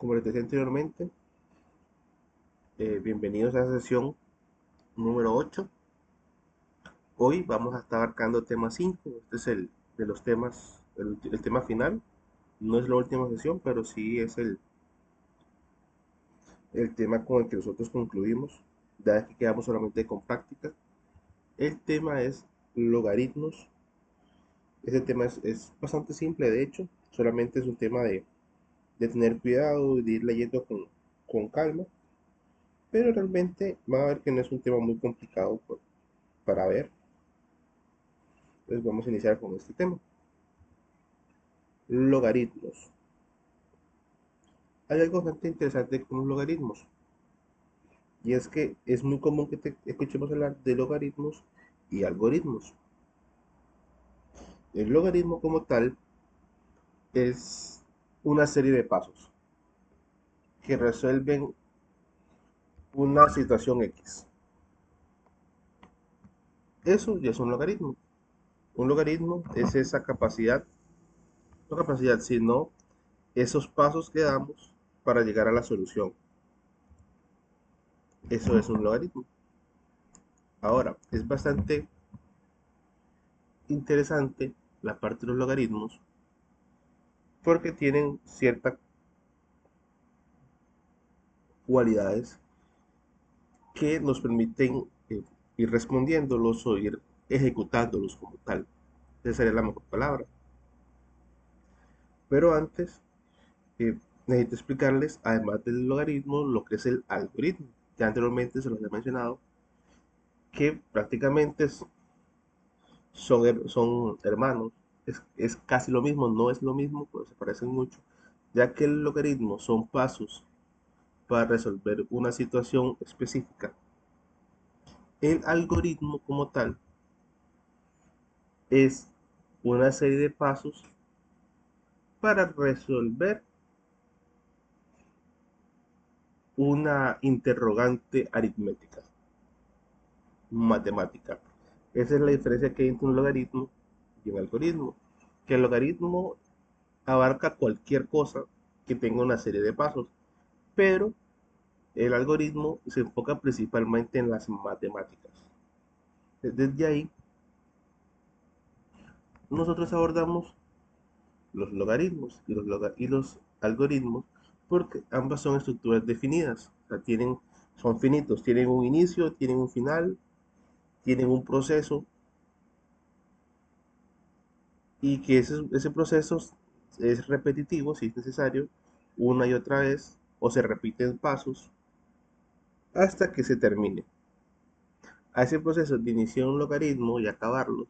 Como les decía anteriormente, bienvenidos a la sesión número 8. Hoy vamos a estar abarcando tema 5. Este es el de los temas, el tema final. No es la última sesión, pero sí es el tema con el que nosotros concluimos, ya que quedamos solamente con práctica. El tema es logaritmos. Este tema es bastante simple, de hecho, solamente es un tema de tener cuidado y de ir leyendo con calma, pero realmente va a ver que no es un tema muy complicado para ver. Entonces vamos a iniciar con este tema. Logaritmos. Hay algo bastante interesante con los logaritmos. Y es que es muy común que escuchemos hablar de logaritmos y algoritmos. El logaritmo como tal es una serie de pasos que resuelven una situación X. Eso ya es un logaritmo. Un logaritmo es esa capacidad, no capacidad, sino esos pasos que damos para llegar a la solución. Eso es un logaritmo. Ahora, es bastante interesante la parte de los logaritmos porque tienen ciertas cualidades que nos permiten ir respondiéndolos o ir ejecutándolos como tal. Esa sería la mejor palabra. Pero antes, necesito explicarles, además del logaritmo, lo que es el algoritmo. Ya anteriormente se los he mencionado, que prácticamente son hermanos. Es casi lo mismo, no es lo mismo, pero se parecen mucho, ya que el logaritmo son pasos para resolver una situación específica. El algoritmo como tal es una serie de pasos para resolver una interrogante aritmética, matemática. Esa es la diferencia que hay entre un logaritmo y un algoritmo. Que el logaritmo abarca cualquier cosa que tenga una serie de pasos, pero el algoritmo se enfoca principalmente en las matemáticas. Desde ahí, nosotros abordamos los logaritmos y los algoritmos porque ambas son estructuras definidas, o sea, son finitos, tienen un inicio, tienen un final, tienen un proceso y que ese proceso es repetitivo si es necesario una y otra vez o se repiten pasos hasta que se termine. A ese proceso de iniciar un logaritmo y acabarlos,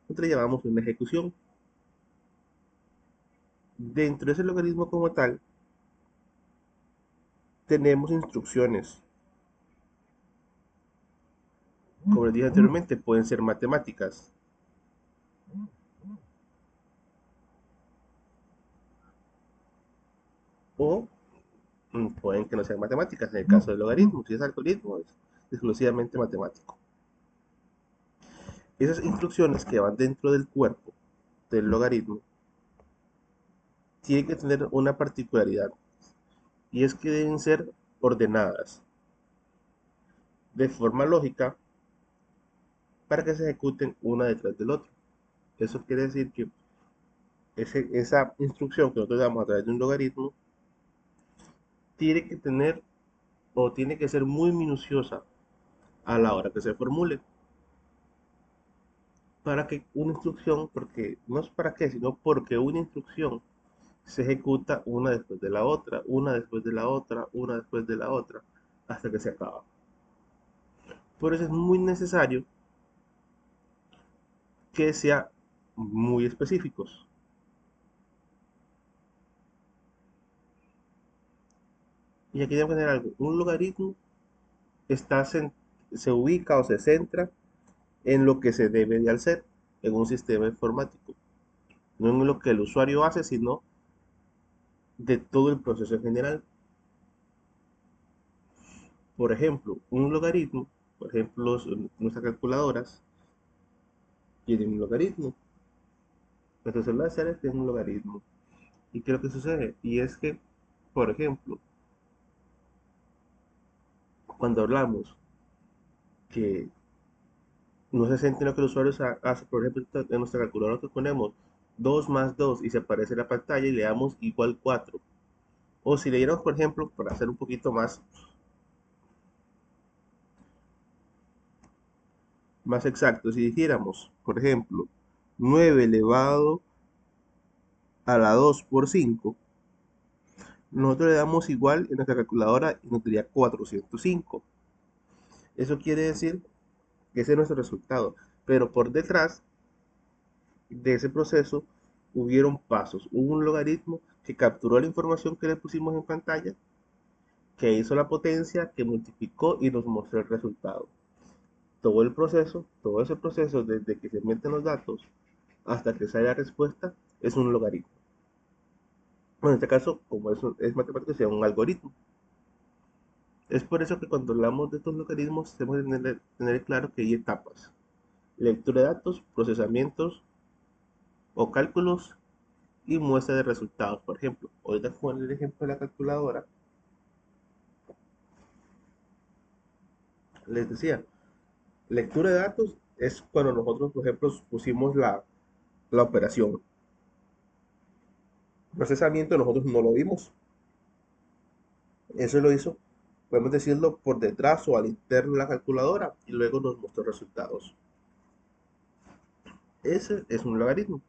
nosotros llamamos una ejecución. Dentro de ese logaritmo como tal, tenemos instrucciones. Como les dije anteriormente, pueden ser matemáticas o pueden que no sean matemáticas. En el caso del logaritmo, si es algoritmo, es exclusivamente matemático. Esas instrucciones que van dentro del cuerpo del logaritmo tienen que tener una particularidad y es que deben ser ordenadas de forma lógica para que se ejecuten una detrás del otro. Eso quiere decir que esa instrucción que nosotros damos a través de un logaritmo tiene que tener o tiene que ser muy minuciosa a la hora que se formule para que una instrucción, porque no es para qué, sino porque una instrucción se ejecuta una después de la otra, una después de la otra, una después de la otra, hasta que se acaba. Por eso es muy necesario que sea muy específicos. Y aquí debo tener algo. Un logaritmo está, se ubica o se centra en lo que se debe de hacer en un sistema informático. No en lo que el usuario hace, sino de todo el proceso en general. Por ejemplo, un logaritmo, por ejemplo, nuestras calculadoras tienen un logaritmo. Nuestros celulares tienen un logaritmo. ¿Y qué es lo que sucede? Y es que Por ejemplo, cuando hablamos que no se siente lo que el usuario hace, por ejemplo, en nuestra calculadora nosotros ponemos 2 más 2 y se aparece en la pantalla y le damos igual 4. O si le diéramos, por ejemplo, para hacer un poquito más exacto, si dijéramos, por ejemplo, 9 elevado a la 2 por 5, nosotros le damos igual en nuestra calculadora y nos daría 405. Eso quiere decir que ese es nuestro resultado. Pero por detrás de ese proceso hubieron pasos. Hubo un logaritmo que capturó la información que le pusimos en pantalla, que hizo la potencia, que multiplicó y nos mostró el resultado. Todo el proceso, todo ese proceso desde que se meten los datos hasta que sale la respuesta es un logaritmo. Bueno, en este caso, como es matemático, sería un algoritmo. Es por eso que cuando hablamos de estos logaritmos tenemos que tener claro que hay etapas. Lectura de datos, procesamientos o cálculos y muestra de resultados. Por ejemplo, ahorita con el ejemplo de la calculadora, les decía, lectura de datos es cuando nosotros, por ejemplo, pusimos la operación. Procesamiento nosotros no lo vimos. Eso lo hizo, podemos decirlo, por detrás o al interno de la calculadora y luego nos mostró resultados. Ese es un logaritmo.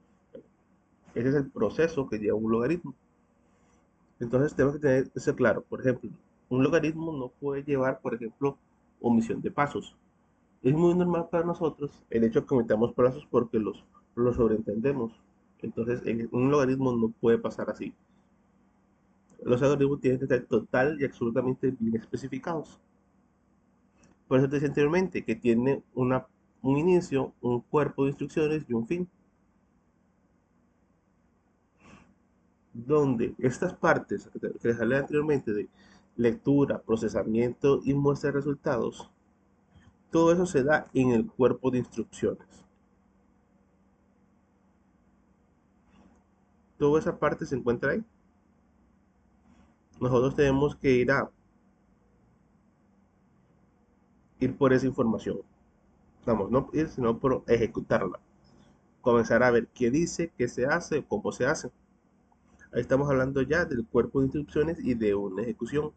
Ese es el proceso que lleva un logaritmo. Entonces tenemos que tener eso claro. Por ejemplo, un logaritmo no puede llevar, por ejemplo, omisión de pasos. Es muy normal para nosotros el hecho de que omitamos pasos porque los sobreentendemos. Entonces, en un logaritmo no puede pasar así. Los algoritmos tienen que estar total y absolutamente bien especificados. Por eso te decía anteriormente que tiene un inicio, un cuerpo de instrucciones y un fin. Donde estas partes que les hablé anteriormente de lectura, procesamiento y muestra de resultados, todo eso se da en el cuerpo de instrucciones. Toda esa parte se encuentra ahí. Nosotros tenemos que ir por esa información. Vamos, no ir, sino por ejecutarla. Comenzar a ver qué dice, qué se hace, cómo se hace. Ahí estamos hablando ya del cuerpo de instrucciones y de una ejecución.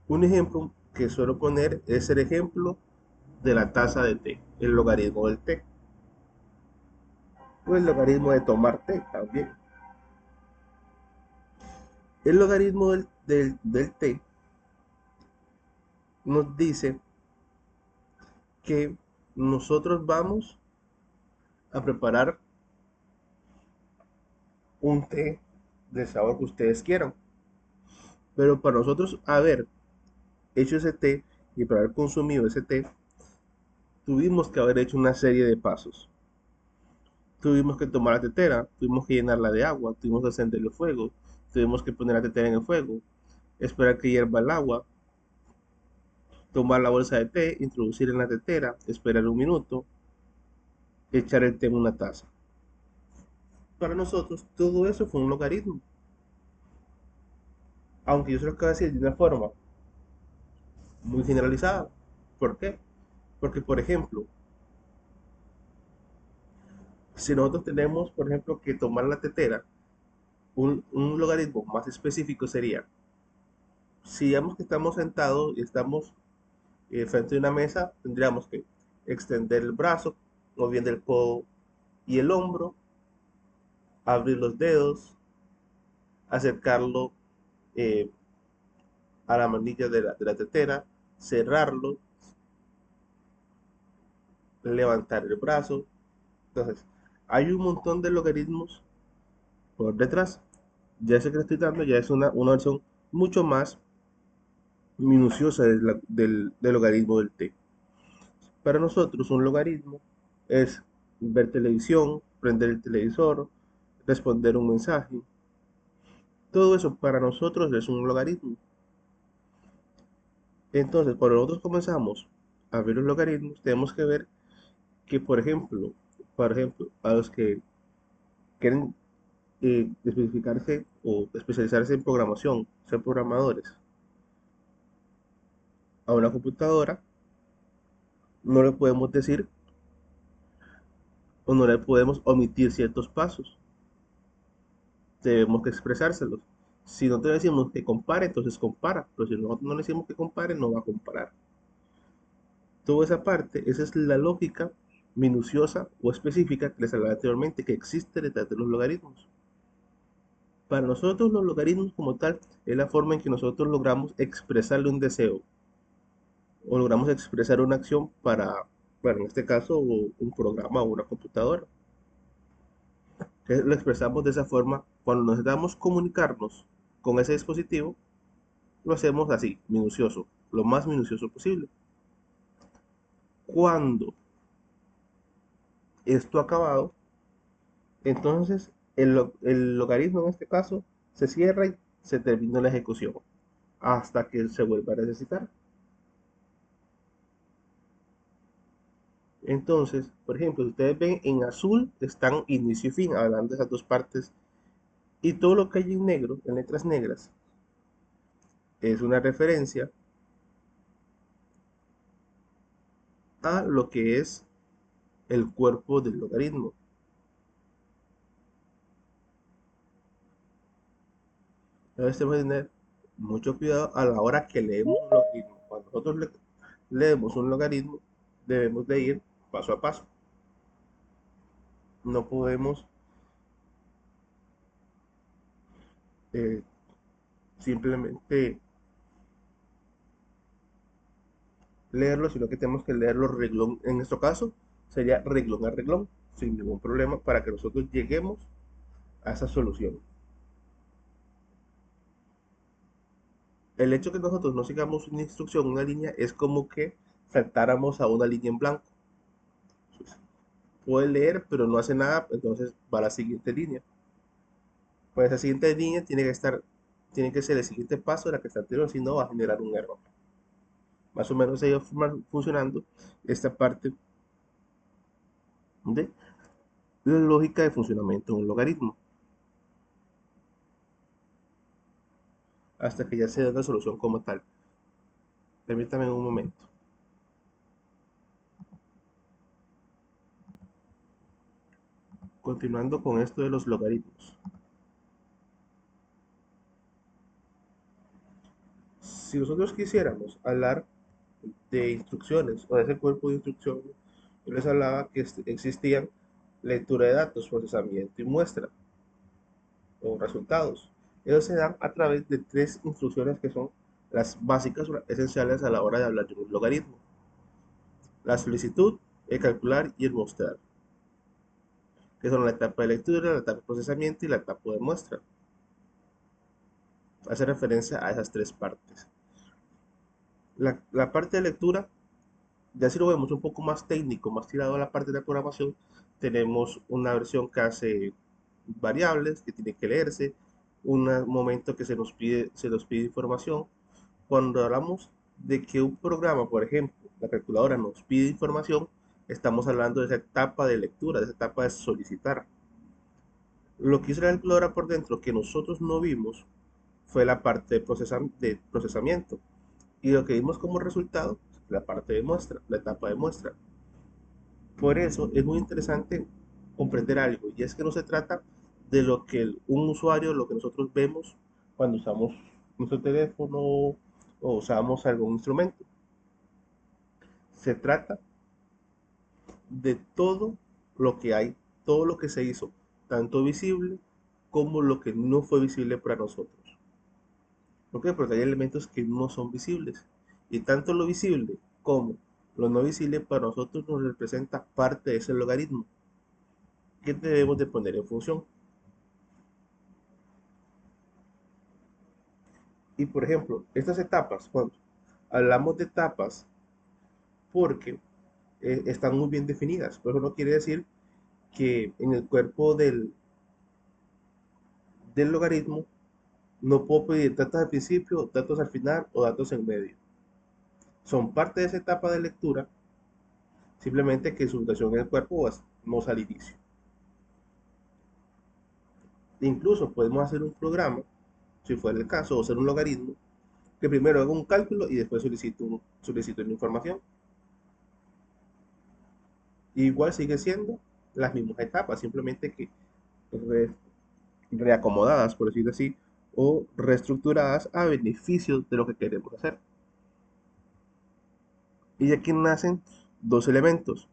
Un ejemplo que suelo poner es el ejemplo de la taza de té, el logaritmo del té, o el logaritmo de tomar té también. El logaritmo del té nos dice que nosotros vamos a preparar un té del sabor que ustedes quieran. Pero para nosotros haber hecho ese té y para haber consumido ese té, tuvimos que haber hecho una serie de pasos. Tuvimos que tomar la tetera, tuvimos que llenarla de agua, tuvimos que encender el fuego, tuvimos que poner la tetera en el fuego, esperar que hierva el agua, tomar la bolsa de té, introducir en la tetera, esperar un minuto, echar el té en una taza. Para nosotros todo eso fue un logaritmo. Aunque yo se lo acabo de decir de una forma muy generalizada. ¿Por qué? Porque, por ejemplo, si nosotros tenemos, por ejemplo, que tomar la tetera, un logaritmo más específico sería, si digamos que estamos sentados y estamos frente a una mesa, tendríamos que extender el brazo, moviendo el codo y el hombro, abrir los dedos, acercarlo eh, a la manilla de la tetera, cerrarlo, levantar el brazo. Entonces, hay un montón de logaritmos por detrás. Ya ese que le estoy dando ya es una versión mucho más minuciosa del logaritmo del t. Para nosotros un logaritmo es ver televisión, prender el televisor, responder un mensaje. Todo eso para nosotros es un logaritmo. Entonces, cuando nosotros comenzamos a ver los logaritmos, tenemos que ver que, por ejemplo, a los que quieren especificarse o especializarse en programación, ser programadores, a una computadora, no le podemos decir o no le podemos omitir ciertos pasos. Debemos que expresárselos. Si no te decimos que compare, entonces compara. Pero si nosotros no le decimos que compare, no va a comparar. Toda esa parte, esa es la lógica minuciosa o específica que les hablaba anteriormente, que existe detrás de los logaritmos. Para nosotros los logaritmos como tal es la forma en que nosotros logramos expresarle un deseo o logramos expresar una acción para, bueno, en este caso, un programa o una computadora. Que lo expresamos de esa forma cuando necesitamos comunicarnos con ese dispositivo, lo hacemos así, minucioso, lo más minucioso posible. Cuando esto ha acabado, entonces el logaritmo en este caso se cierra y se termina la ejecución hasta que se vuelva a necesitar. Entonces, por ejemplo, si ustedes ven en azul están inicio y fin, hablando de esas dos partes, y todo lo que hay en negro, en letras negras, es una referencia a lo que es el cuerpo del logaritmo. Entonces tenemos que tener mucho cuidado a la hora que leemos un logaritmo. Cuando nosotros leemos un logaritmo, debemos de ir paso a paso. No podemos eh, simplemente leerlo, sino que tenemos que leerlo reglón. En nuestro caso, sería reglón a reglón, sin ningún problema, para que nosotros lleguemos a esa solución. El hecho que nosotros no sigamos una instrucción, una línea, es como que saltáramos a una línea en blanco. Entonces, puede leer, pero no hace nada, entonces va a la siguiente línea. Pues esa siguiente línea tiene que ser el siguiente paso de la que está anterior, si no va a generar un error. Más o menos ahí va funcionando esta parte de la lógica de funcionamiento de un logaritmo, hasta que ya se da la solución como tal. Permítame un momento. Continuando con esto de los logaritmos. Si nosotros quisiéramos hablar de instrucciones o de ese cuerpo de instrucciones, yo les hablaba que existían lectura de datos, procesamiento y muestra o resultados. Ellos se dan a través de tres instrucciones que son las básicas o esenciales a la hora de hablar de un logaritmo: la solicitud, el calcular y el mostrar, que son la etapa de lectura, la etapa de procesamiento y la etapa de muestra. Hace referencia a esas tres partes. La parte de lectura, ya si lo vemos un poco más técnico, más tirado a la parte de la programación, tenemos una versión que hace variables que tiene que leerse, un momento que se nos pide información. Cuando hablamos de que un programa, por ejemplo, la calculadora nos pide información, estamos hablando de esa etapa de lectura, de esa etapa de solicitar. Lo que hizo la calculadora por dentro que nosotros no vimos fue la parte de procesamiento. Y lo que vimos como resultado, la parte de muestra, la etapa de muestra. Por eso es muy interesante comprender algo, y es que no se trata de lo que un usuario, lo que nosotros vemos cuando usamos nuestro teléfono o usamos algún instrumento. Se trata de todo lo que hay, todo lo que se hizo, tanto visible como lo que no fue visible para nosotros. ¿Por qué? Porque hay elementos que no son visibles. Y tanto lo visible como lo no visible para nosotros nos representa parte de ese logaritmo que debemos de poner en función. Y por ejemplo, estas etapas, cuando hablamos de etapas, porque están muy bien definidas, pero eso no quiere decir que en el cuerpo del logaritmo no puedo pedir datos al principio, datos al final o datos en medio. Son parte de esa etapa de lectura, simplemente que su ubicación en el cuerpo no es al inicio. Incluso podemos hacer un programa, si fuera el caso, o hacer un logaritmo, que primero haga un cálculo y después solicito una información. Igual sigue siendo las mismas etapas, simplemente que re- reacomodadas, por decirlo así, o reestructuradas a beneficio de lo que queremos hacer. Y aquí nacen dos elementos,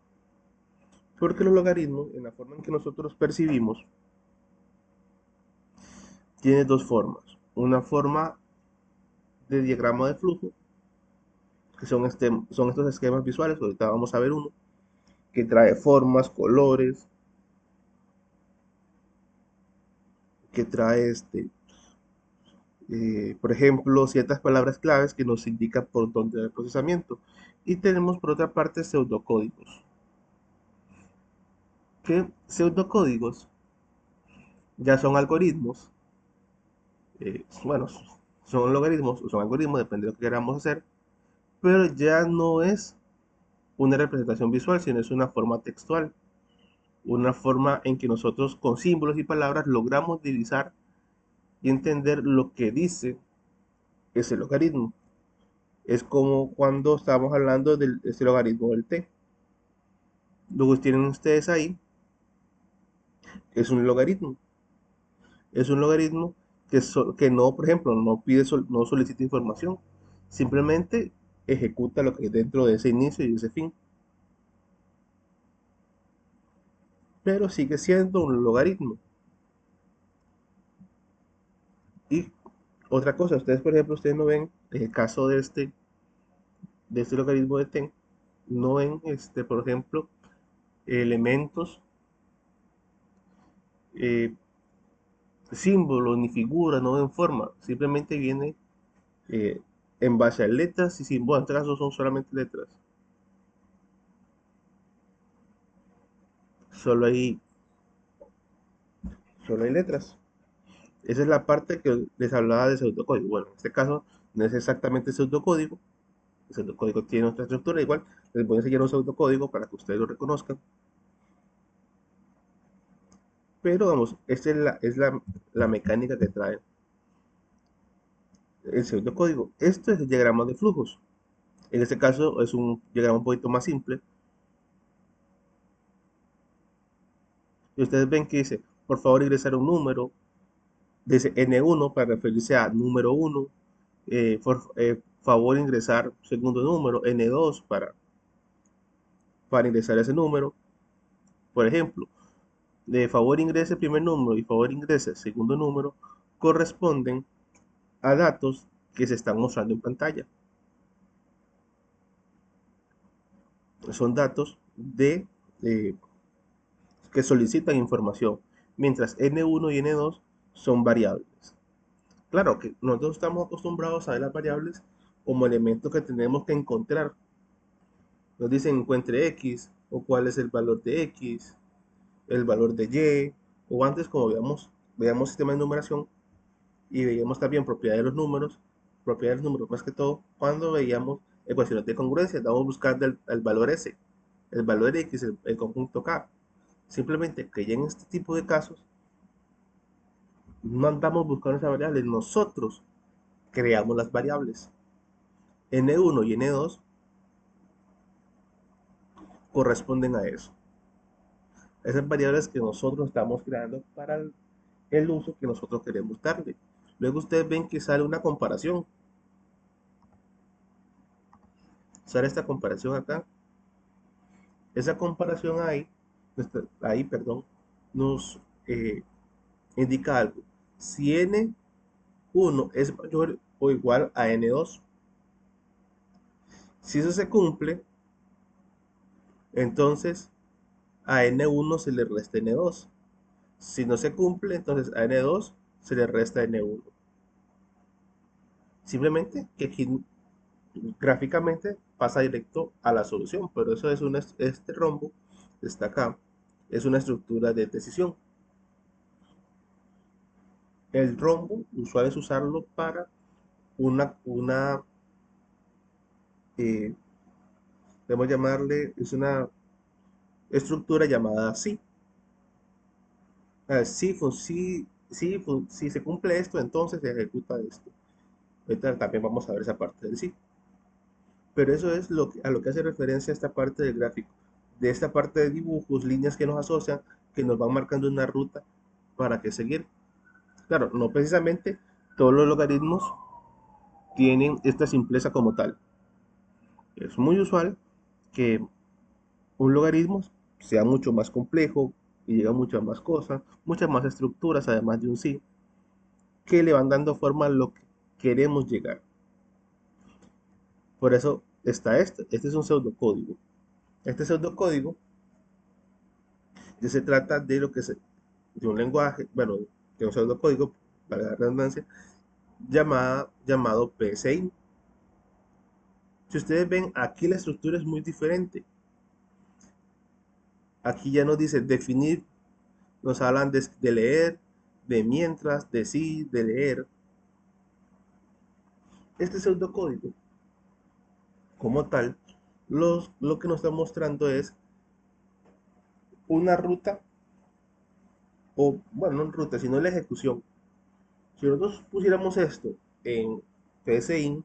porque los logaritmos, en la forma en que nosotros percibimos, tienen dos formas. Una forma de diagrama de flujo, que son estos esquemas visuales, ahorita vamos a ver uno, que trae formas, colores, que trae por ejemplo, ciertas palabras claves que nos indican por dónde va el procesamiento. Y tenemos por otra parte pseudocódigos. Que pseudocódigos ya son algoritmos, bueno, son logaritmos o son algoritmos, depende de lo que queramos hacer, pero ya no es una representación visual, sino es una forma textual, una forma en que nosotros con símbolos y palabras logramos divisar y entender lo que dice ese logaritmo. Es como cuando estamos hablando de este logaritmo del t. Luego tienen ustedes ahí, es un logaritmo. Es un logaritmo que no, por ejemplo, no solicita información. Simplemente ejecuta lo que hay dentro de ese inicio y ese fin. Pero sigue siendo un logaritmo. Y otra cosa, ustedes, por ejemplo, ustedes no ven, en el caso de este logaritmo de t, no ven, por ejemplo, elementos, eh, símbolos ni figuras, no ven forma. Simplemente viene eh, en base a letras y símbolos. En este caso son solamente letras. Solo hay, solo hay letras. Esa es la parte que les hablaba de pseudocódigo. Bueno, en este caso no es exactamente pseudocódigo. El pseudocódigo tiene otra estructura. Igual les voy a enseñar un pseudocódigo para que ustedes lo reconozcan. Pero vamos, esta la mecánica que trae el pseudocódigo. Esto es el diagrama de flujos. En este caso es un diagrama un poquito más simple. Y ustedes ven que dice, por favor ingresar un número. Dice N1 para referirse a número 1. Por favor ingresar segundo número. N2 para ingresar ese número. Por ejemplo, de favor ingrese primer número y favor ingrese segundo número corresponden a datos que se están mostrando en pantalla. Son datos eh, que solicitan información, mientras N1 y N2 son variables. Claro que nosotros estamos acostumbrados a ver las variables como elementos que tenemos que encontrar. Nos dicen encuentre X o cuál es el valor de X, el valor de Y, o antes como veamos sistema de numeración, y veíamos también propiedad de los números más que todo, cuando veíamos ecuaciones de congruencia, estábamos buscando el valor S, el valor X, el conjunto K. Simplemente que ya en este tipo de casos no andamos buscando esas variables, nosotros creamos las variables. N1 y N2 corresponden a eso. Esas variables que nosotros estamos creando para el uso que nosotros queremos darle. Luego ustedes ven que sale una comparación. Sale esta comparación acá. Esa comparación perdón, nos indica algo. Si N1 es mayor o igual a N2, si eso se cumple, entonces a N1 se le resta N2. Si no se cumple, entonces a N2 se le resta N1. Simplemente que aquí gráficamente pasa directo a la solución, pero eso es este rombo, está acá, es una estructura de decisión. El rombo, usual es usarlo para una eh, debemos llamarle, es una estructura llamada sí. Sí, si se cumple esto, entonces se ejecuta esto. Ahorita también vamos a ver esa parte del sí. Pero eso es a lo que hace referencia esta parte del gráfico. De esta parte de dibujos, líneas que nos asocian, que nos van marcando una ruta para que seguir. Claro, no precisamente todos los logaritmos tienen esta simpleza como tal. Es muy usual que un logaritmo sea mucho más complejo y lleva muchas más cosas, muchas más estructuras, además de un sí, que le van dando forma a lo que queremos llegar. Por eso está este es un pseudocódigo. Este pseudocódigo ya se trata de de un lenguaje, bueno, de un pseudocódigo, para la redundancia, llamado PSI. Si ustedes ven, aquí la estructura es muy diferente. Aquí ya nos dice definir, nos hablan de leer, de mientras, de sí, de leer. Este pseudocódigo, como tal, lo que nos está mostrando es una ruta, o bueno, no ruta, sino la ejecución. Si nosotros pusiéramos esto en PSI,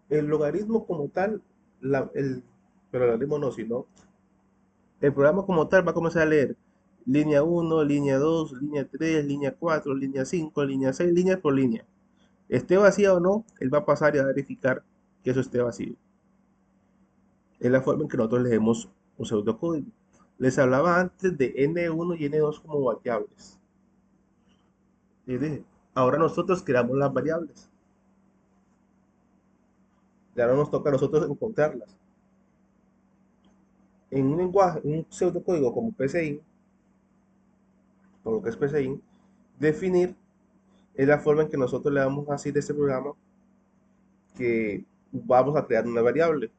el logaritmo como tal, pero el logaritmo no, sino el programa como tal va a comenzar a leer línea uno, línea 2, línea 3, línea 4, línea 5, línea 6, línea por línea. Esté vacía o no, él va a pasar y a verificar que eso esté vacío. Es la forma en que nosotros leemos un pseudocódigo. Les hablaba antes de N1 y N2 como variables. Y dije, ahora nosotros creamos las variables. Y ahora nos toca a nosotros encontrarlas. En un lenguaje, un pseudocódigo como PCI, por lo que es PCI, definir es la forma en que nosotros le vamos a decir a este programa que vamos a crear una variable.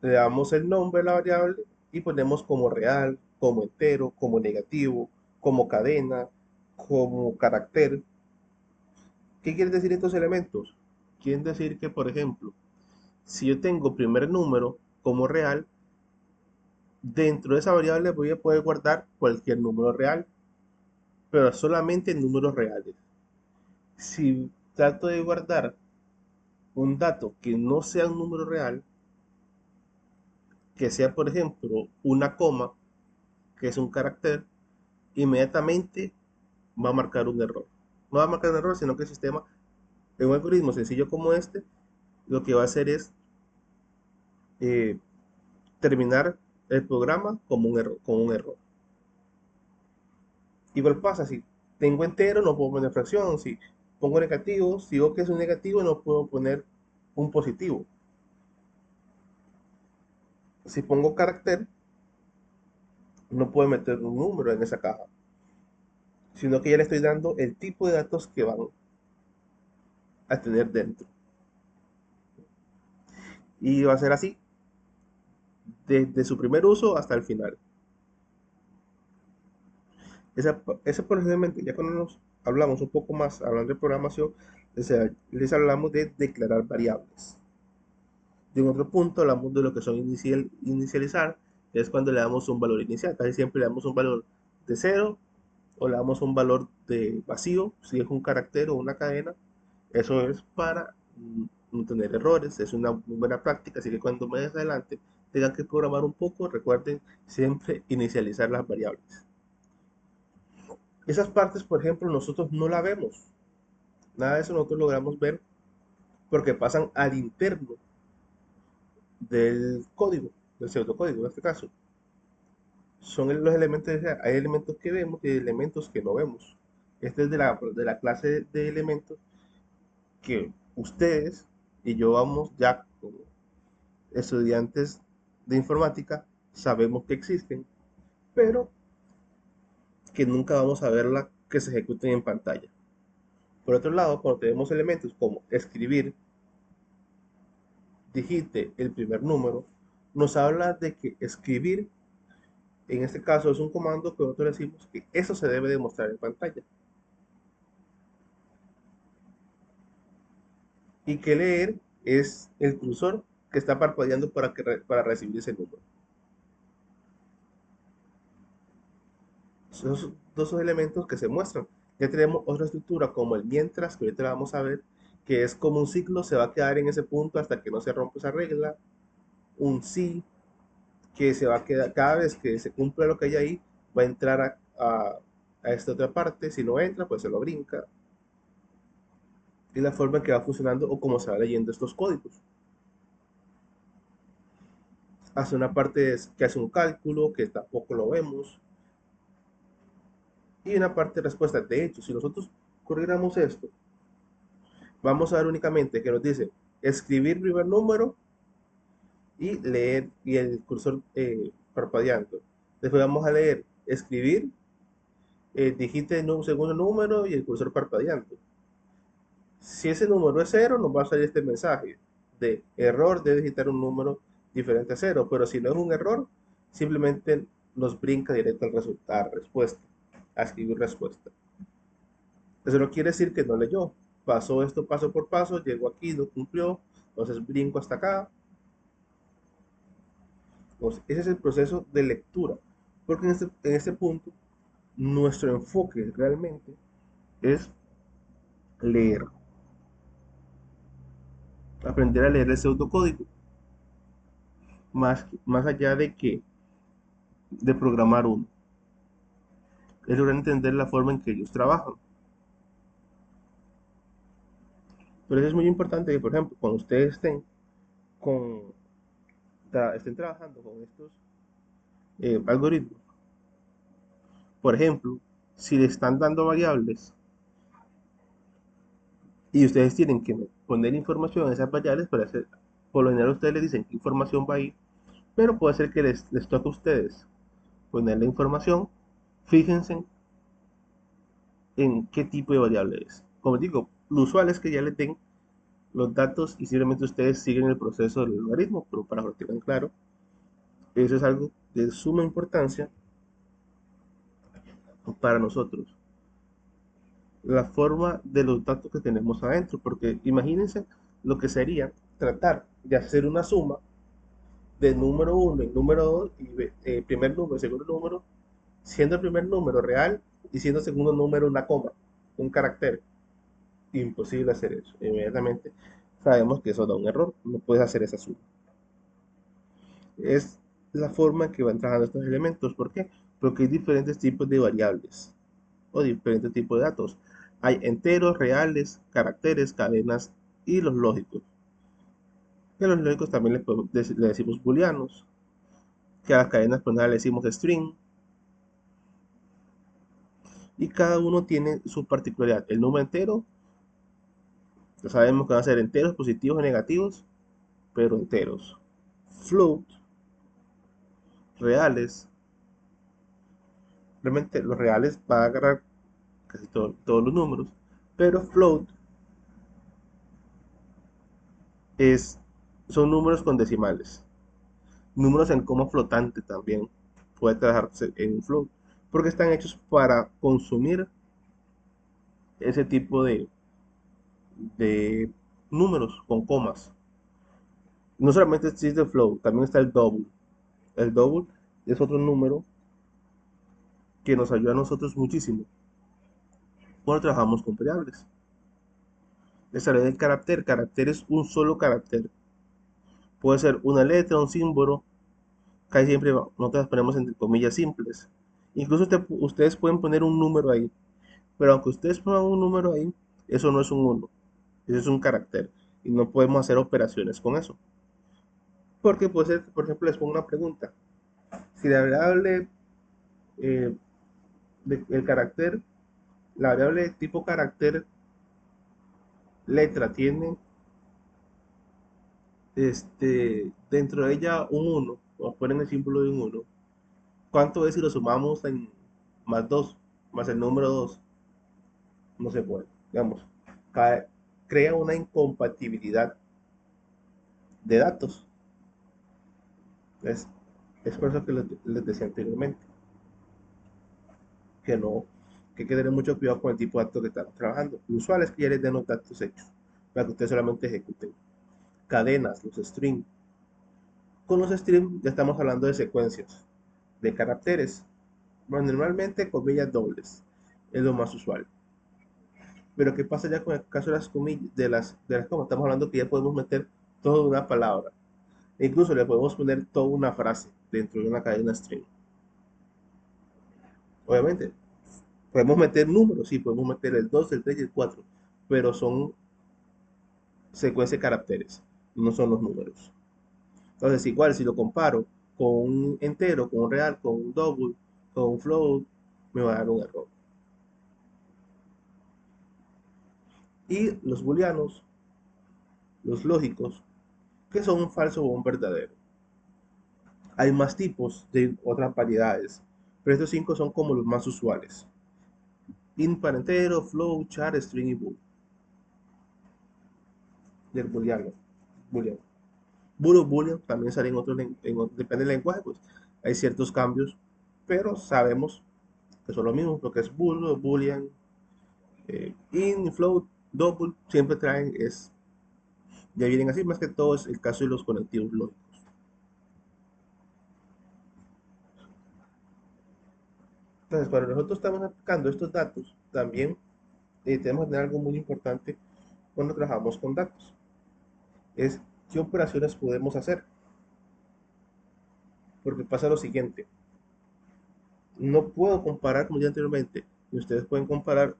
Le damos el nombre de la variable y ponemos como real, como entero, como negativo, como cadena, como carácter. ¿Qué quieren decir estos elementos? Quieren decir que, por ejemplo, si yo tengo primer número como real, dentro de esa variable voy a poder guardar cualquier número real, pero solamente números reales. Si trato de guardar un dato que no sea un número real, que sea, por ejemplo, una coma, que es un carácter, inmediatamente va a marcar un error. No va a marcar un error, sino que el sistema, en un algoritmo sencillo como este, lo que va a hacer es eh, terminar el programa como un error, con un error. Igual pasa, si tengo entero no puedo poner fracción, si pongo negativo, si veo que es un negativo no puedo poner un positivo. Si pongo carácter, no puedo meter un número en esa caja, sino que ya le estoy dando el tipo de datos que van a tener dentro. Y va a ser así, desde su primer uso hasta el final. Esa posiblemente, ya cuando nos hablamos un poco más, hablando de programación, les hablamos de declarar variables. De un otro punto hablamos de lo que son inicializar, que es cuando le damos un valor inicial. Casi siempre le damos un valor de cero o le damos un valor de vacío, si es un carácter o una cadena. Eso es para no tener errores, es una muy buena práctica, así que cuando más adelante tengan que programar un poco, recuerden siempre inicializar las variables. Esas partes, por ejemplo, nosotros no la vemos. Nada de eso nosotros logramos ver porque pasan al interno del código, del pseudocódigo en este caso. Son los elementos, hay elementos que vemos y hay elementos que no vemos. Este es de la clase de elementos que ustedes y yo vamos ya como estudiantes de informática, sabemos que existen, pero que nunca vamos a verla que se ejecuten en pantalla. Por otro lado, cuando tenemos elementos como escribir, digite el primer número, nos habla de que escribir, en este caso es un comando que nosotros decimos que eso se debe demostrar en pantalla. Y que leer es el cursor que está parpadeando para recibir ese número. Esos dos elementos que se muestran. Ya tenemos otra estructura como el mientras, que ahorita la vamos a ver, que es como un ciclo, se va a quedar en ese punto hasta que no se rompa esa regla. Un sí, que se va a quedar, cada vez que se cumple lo que hay ahí, va a entrar a esta otra parte. Si no entra, pues se lo brinca. Y la forma en que va funcionando o cómo se va leyendo estos códigos. Hace una parte que hace un cálculo, que tampoco lo vemos, y una parte de respuesta. De hecho, si nosotros corriéramos esto, vamos a ver únicamente que nos dice escribir primer número y leer y el cursor parpadeando. Después vamos a leer escribir, digite un segundo número y el cursor parpadeando. Si ese número es cero, nos va a salir este mensaje de error de digitar un número diferente a cero. Pero si no es un error, simplemente nos brinca directo al resultado, respuesta, a escribir respuesta. Eso no quiere decir que no leyó. Pasó esto paso por paso, llegó aquí, no cumplió, entonces brinco hasta acá. Entonces, ese es el proceso de lectura. Porque en este punto, nuestro enfoque realmente es leer, aprender a leer el pseudocódigo, más allá de programar uno. Es lograr entender la forma en que ellos trabajan. Pero eso es muy importante que, por ejemplo, cuando ustedes con, estén trabajando con estos algoritmos, por ejemplo, si le están dando variables y ustedes tienen que poner información en esas variables para hacer, por lo general ustedes les dicen qué información va a ir, pero puede ser que les toque a ustedes poner la información. Fíjense en qué tipo de variable es. Como digo, lo usual es que ya les den los datos y simplemente ustedes siguen el proceso del algoritmo, pero para que lo tengan claro, eso es algo de suma importancia para nosotros. La forma de los datos que tenemos adentro, porque imagínense lo que sería tratar de hacer una suma de número uno y número 2 y primer número y segundo número, siendo el primer número real y siendo el segundo número una coma, un carácter. Imposible hacer eso. Inmediatamente sabemos que eso da un error, no puedes hacer esa suma. Es la forma en que van trabajando estos elementos. ¿Por qué? Porque hay diferentes tipos de variables o diferentes tipos de datos. Hay enteros, reales, caracteres, cadenas y los lógicos. Que a los lógicos también le decimos booleanos. Que a las cadenas pues nada le decimos string. Y cada uno tiene su particularidad. El número entero, ya sabemos que van a ser enteros, positivos o negativos, pero enteros. Float, reales. Realmente los reales va a agarrar casi todos los números, pero float es, son números con decimales. Números en coma flotante también puede trabajarse en un float, porque están hechos para consumir ese tipo de números con comas. No solamente existe el float, también está el double. El double es otro número que nos ayuda a nosotros muchísimo cuando trabajamos con variables. Esta ley del carácter, carácter es un solo carácter. Puede ser una letra, un símbolo, casi siempre nosotros ponemos entre comillas simples. Incluso ustedes pueden poner un número ahí, pero aunque ustedes pongan un número ahí, eso no es un 1, eso es un carácter y no podemos hacer operaciones con eso. Porque puede ser, por ejemplo, les pongo una pregunta. Si la variable, eh, el carácter, la variable tipo carácter letra tiene dentro de ella un 1, o ponen el símbolo de un 1, ¿cuánto es si lo sumamos en más 2 más el número 2? No se puede. Digamos, crea una incompatibilidad de datos. Es, es por eso que les decía anteriormente que no, que hay que tener mucho cuidado con el tipo de datos que estamos trabajando. Lo usual es que ya les den los datos hechos para que ustedes solamente ejecuten. Cadenas, los strings. Con los strings ya estamos hablando de secuencias, de caracteres. Bueno, normalmente comillas dobles es lo más usual. Pero ¿qué pasa ya con el caso de las comillas, de las comas? Estamos hablando que ya podemos meter toda una palabra. E incluso le podemos poner toda una frase dentro de una cadena string. Obviamente, podemos meter números, sí, podemos meter el 2, el 3 y el 4, pero son secuencia de caracteres, no son los números. Entonces, igual si lo comparo con un entero, con un real, con un double, con un float, me va a dar un error. Y los booleanos, los lógicos, que son un falso o un verdadero. Hay más tipos de otras variedades, pero estos cinco son como los más usuales. Impar entero, float, char, string y bool. Del booleano. Booleano. Puro boolean también sale en otros, depende del lenguaje, pues hay ciertos cambios, pero sabemos que son lo mismo, lo que es bool, boolean, in, float, double, siempre traen, ya vienen así, más que todo es el caso de los conectivos lógicos. Entonces, cuando nosotros estamos aplicando estos datos, también tenemos que tener algo muy importante cuando trabajamos con datos, es qué operaciones podemos hacer, porque pasa lo siguiente, no puedo comparar, como dije anteriormente, y ustedes pueden comparar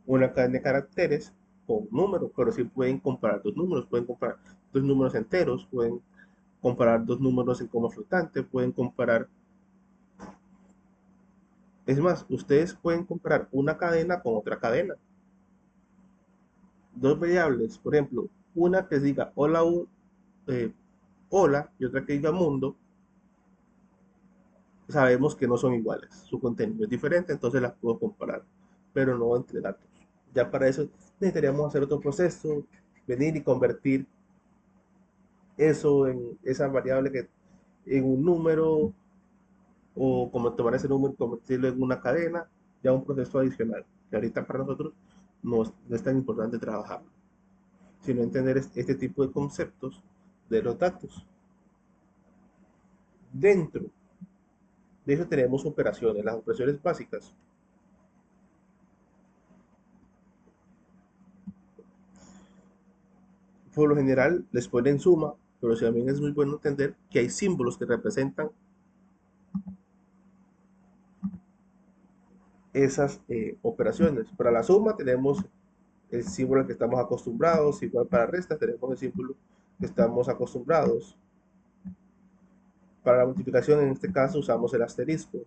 una cadena de caracteres con números, pero sí pueden comparar dos números, pueden comparar dos números enteros, pueden comparar dos números en coma flotante, pueden comparar, es más, ustedes pueden comparar una cadena con otra cadena, dos variables, por ejemplo, una que diga hola, eh, hola y otra que diga mundo, sabemos que no son iguales, su contenido es diferente, entonces las puedo comparar, pero no entre datos. Ya para eso necesitaríamos hacer otro proceso, venir y convertir eso en esa variable que en un número o como tomar ese número y convertirlo en una cadena, ya un proceso adicional, que ahorita para nosotros no es tan importante trabajar, sino entender este tipo de conceptos de los datos. Dentro de eso tenemos operaciones, las operaciones básicas. Por lo general les ponen suma, pero también es muy bueno entender que hay símbolos que representan esas operaciones. Para la suma tenemos el símbolo al que estamos acostumbrados, igual para resta tenemos el símbolo que estamos acostumbrados. Para la multiplicación en este caso usamos el asterisco.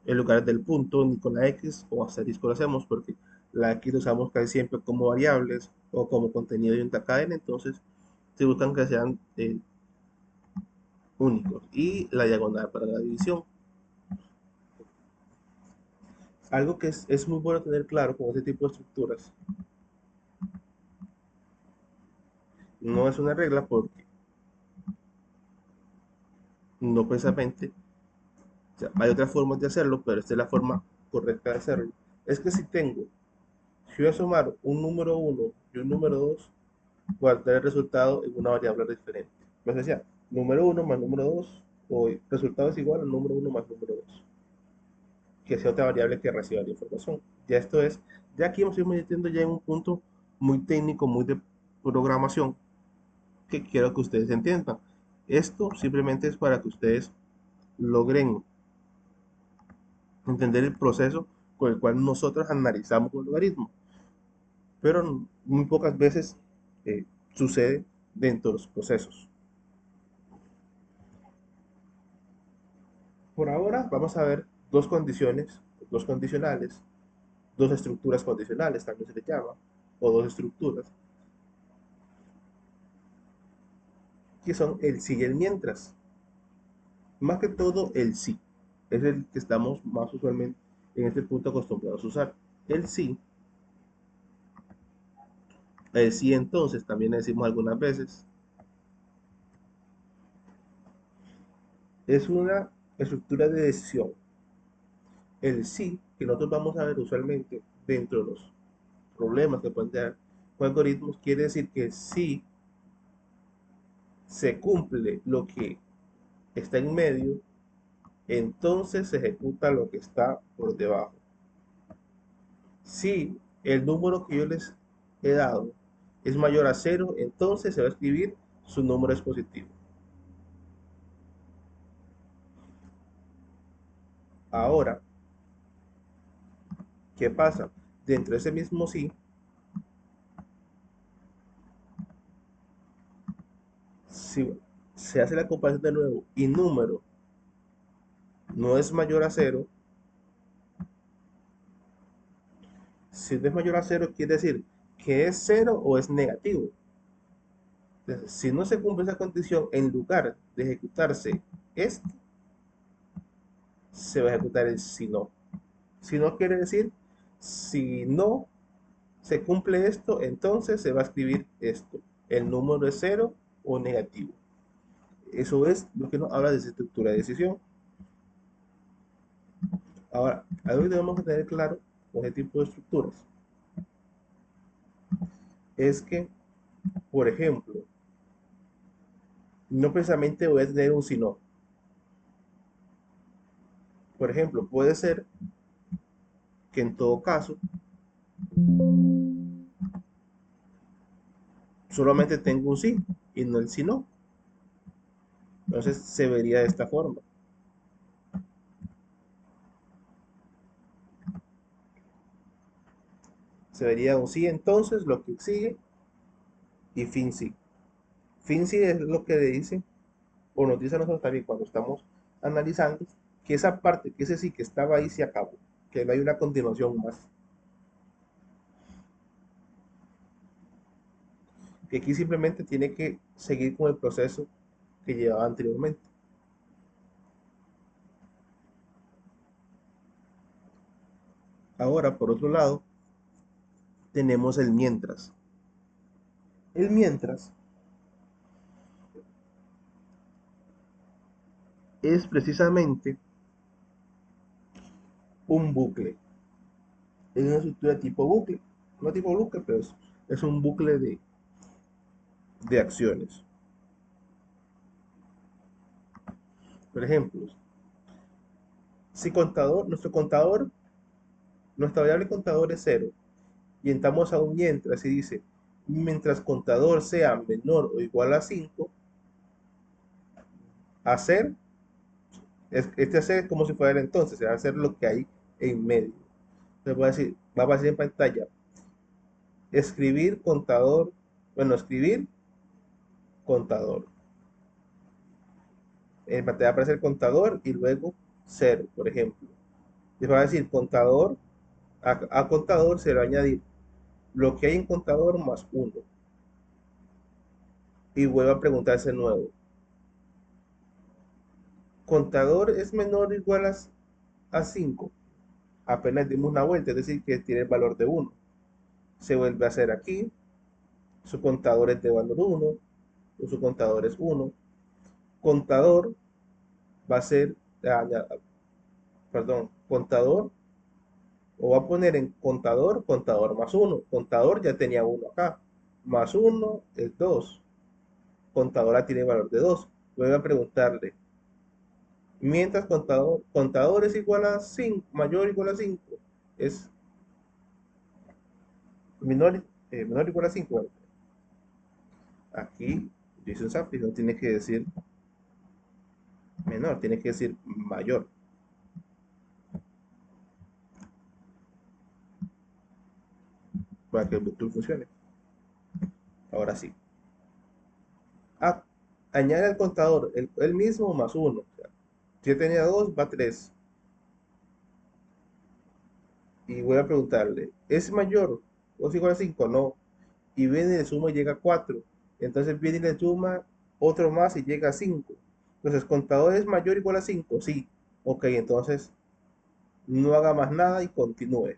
En lugar del punto ni con la X o asterisco lo hacemos porque la X lo usamos casi siempre como variables o como contenido de una cadena, entonces se buscan que sean únicos. Y la diagonal para la división. Algo que es muy bueno tener claro con este tipo de estructuras, no es una regla porque no precisamente, o sea, hay otras formas de hacerlo, pero esta es la forma correcta de hacerlo. Es que si voy a sumar un número uno y un número 2 guardar el resultado en una variable diferente. Entonces decía, número uno más número 2 o resultado es igual al número uno más número 2 que sea otra variable que reciba la información. Ya esto es, ya aquí nos estamos metiendo ya en un punto muy técnico, muy de programación, que quiero que ustedes entiendan. Esto simplemente es para que ustedes logren entender el proceso con el cual nosotros analizamos un logaritmo, pero muy pocas veces sucede dentro de los procesos. Por ahora vamos a ver dos condiciones, dos condicionales, dos estructuras condicionales también se le llama, o dos estructuras, que son el sí y el mientras. Más que todo el sí, es el que estamos más usualmente en este punto acostumbrados a usar. El sí entonces también le decimos algunas veces, es una estructura de decisión. El sí, que nosotros vamos a ver usualmente dentro de los problemas que pueden tener con algoritmos, quiere decir que sí se cumple lo que está en medio, entonces se ejecuta lo que está por debajo. Si el número que yo les he dado es mayor a 0, entonces se va a escribir su número es positivo. Ahora, ¿qué pasa? Dentro de ese mismo sí, si se hace la comparación de nuevo y número no es mayor a 0, si no es mayor a 0 quiere decir que es 0 o es negativo. Entonces, si no se cumple esa condición, en lugar de ejecutarse este, se va a ejecutar el si no. Si no quiere decir, si no se cumple esto, entonces se va a escribir esto. El número es 0 o negativo. Eso es lo que nos habla de estructura de decisión. Ahora, algo que debemos tener claro con este tipo de estructuras es que, por ejemplo, no precisamente voy a tener un si no. Por ejemplo, puede ser que en todo caso solamente tengo un sí y no el si no. Entonces se vería de esta forma. Se vería un sí entonces, lo que sigue, y fin sí. Fin sí es lo que le dice, o nos dice a nosotros también cuando estamos analizando, que esa parte, que ese sí que estaba ahí se acabó, que no hay una continuación más. Que aquí simplemente tiene que seguir con el proceso que llevaba anteriormente. Ahora, por otro lado, tenemos el mientras. El mientras es precisamente un bucle. Es una estructura tipo bucle. No tipo bucle, pero es un bucle de acciones. Por ejemplo, si contador, nuestra variable contador es 0 y entramos a un mientras y dice, mientras contador sea menor o igual a 5, hacer, este hacer es como si fuera el entonces, se va a hacer lo que hay en medio. Entonces va a aparecer en pantalla, escribir contador, bueno, escribir contador. En pantalla va a aparecer contador y luego 0, por ejemplo. Y va a decir contador, a contador se le va a añadir lo que hay en contador más 1. Y vuelve a preguntarse de nuevo, contador es menor o igual a 5. Apenas dimos una vuelta, es decir, que tiene el valor de 1. Se vuelve a hacer aquí, su contador es de valor 1, o su contador es 1. Contador va a ser, perdón, contador, o va a poner en contador, contador más 1. Contador ya tenía 1 acá, más 1 es 2. Contadora tiene valor de 2. Vuelve a preguntarle, mientras contador es igual a 5, mayor o igual a 5, es menor o igual a 5. Bueno, aquí Jason Sappi no tiene que decir menor, tiene que decir mayor, para que el botón funcione. Ahora sí. Ah, añade al contador el mismo más 1. O sea, si yo tenía 2, va 3. Y voy a preguntarle, ¿es mayor o es igual a 5? No. Y viene y le suma y llega a 4. Entonces viene y le suma otro más y llega a 5. Entonces, ¿contador es mayor o igual a 5? Sí. Ok, entonces no haga más nada y continúe.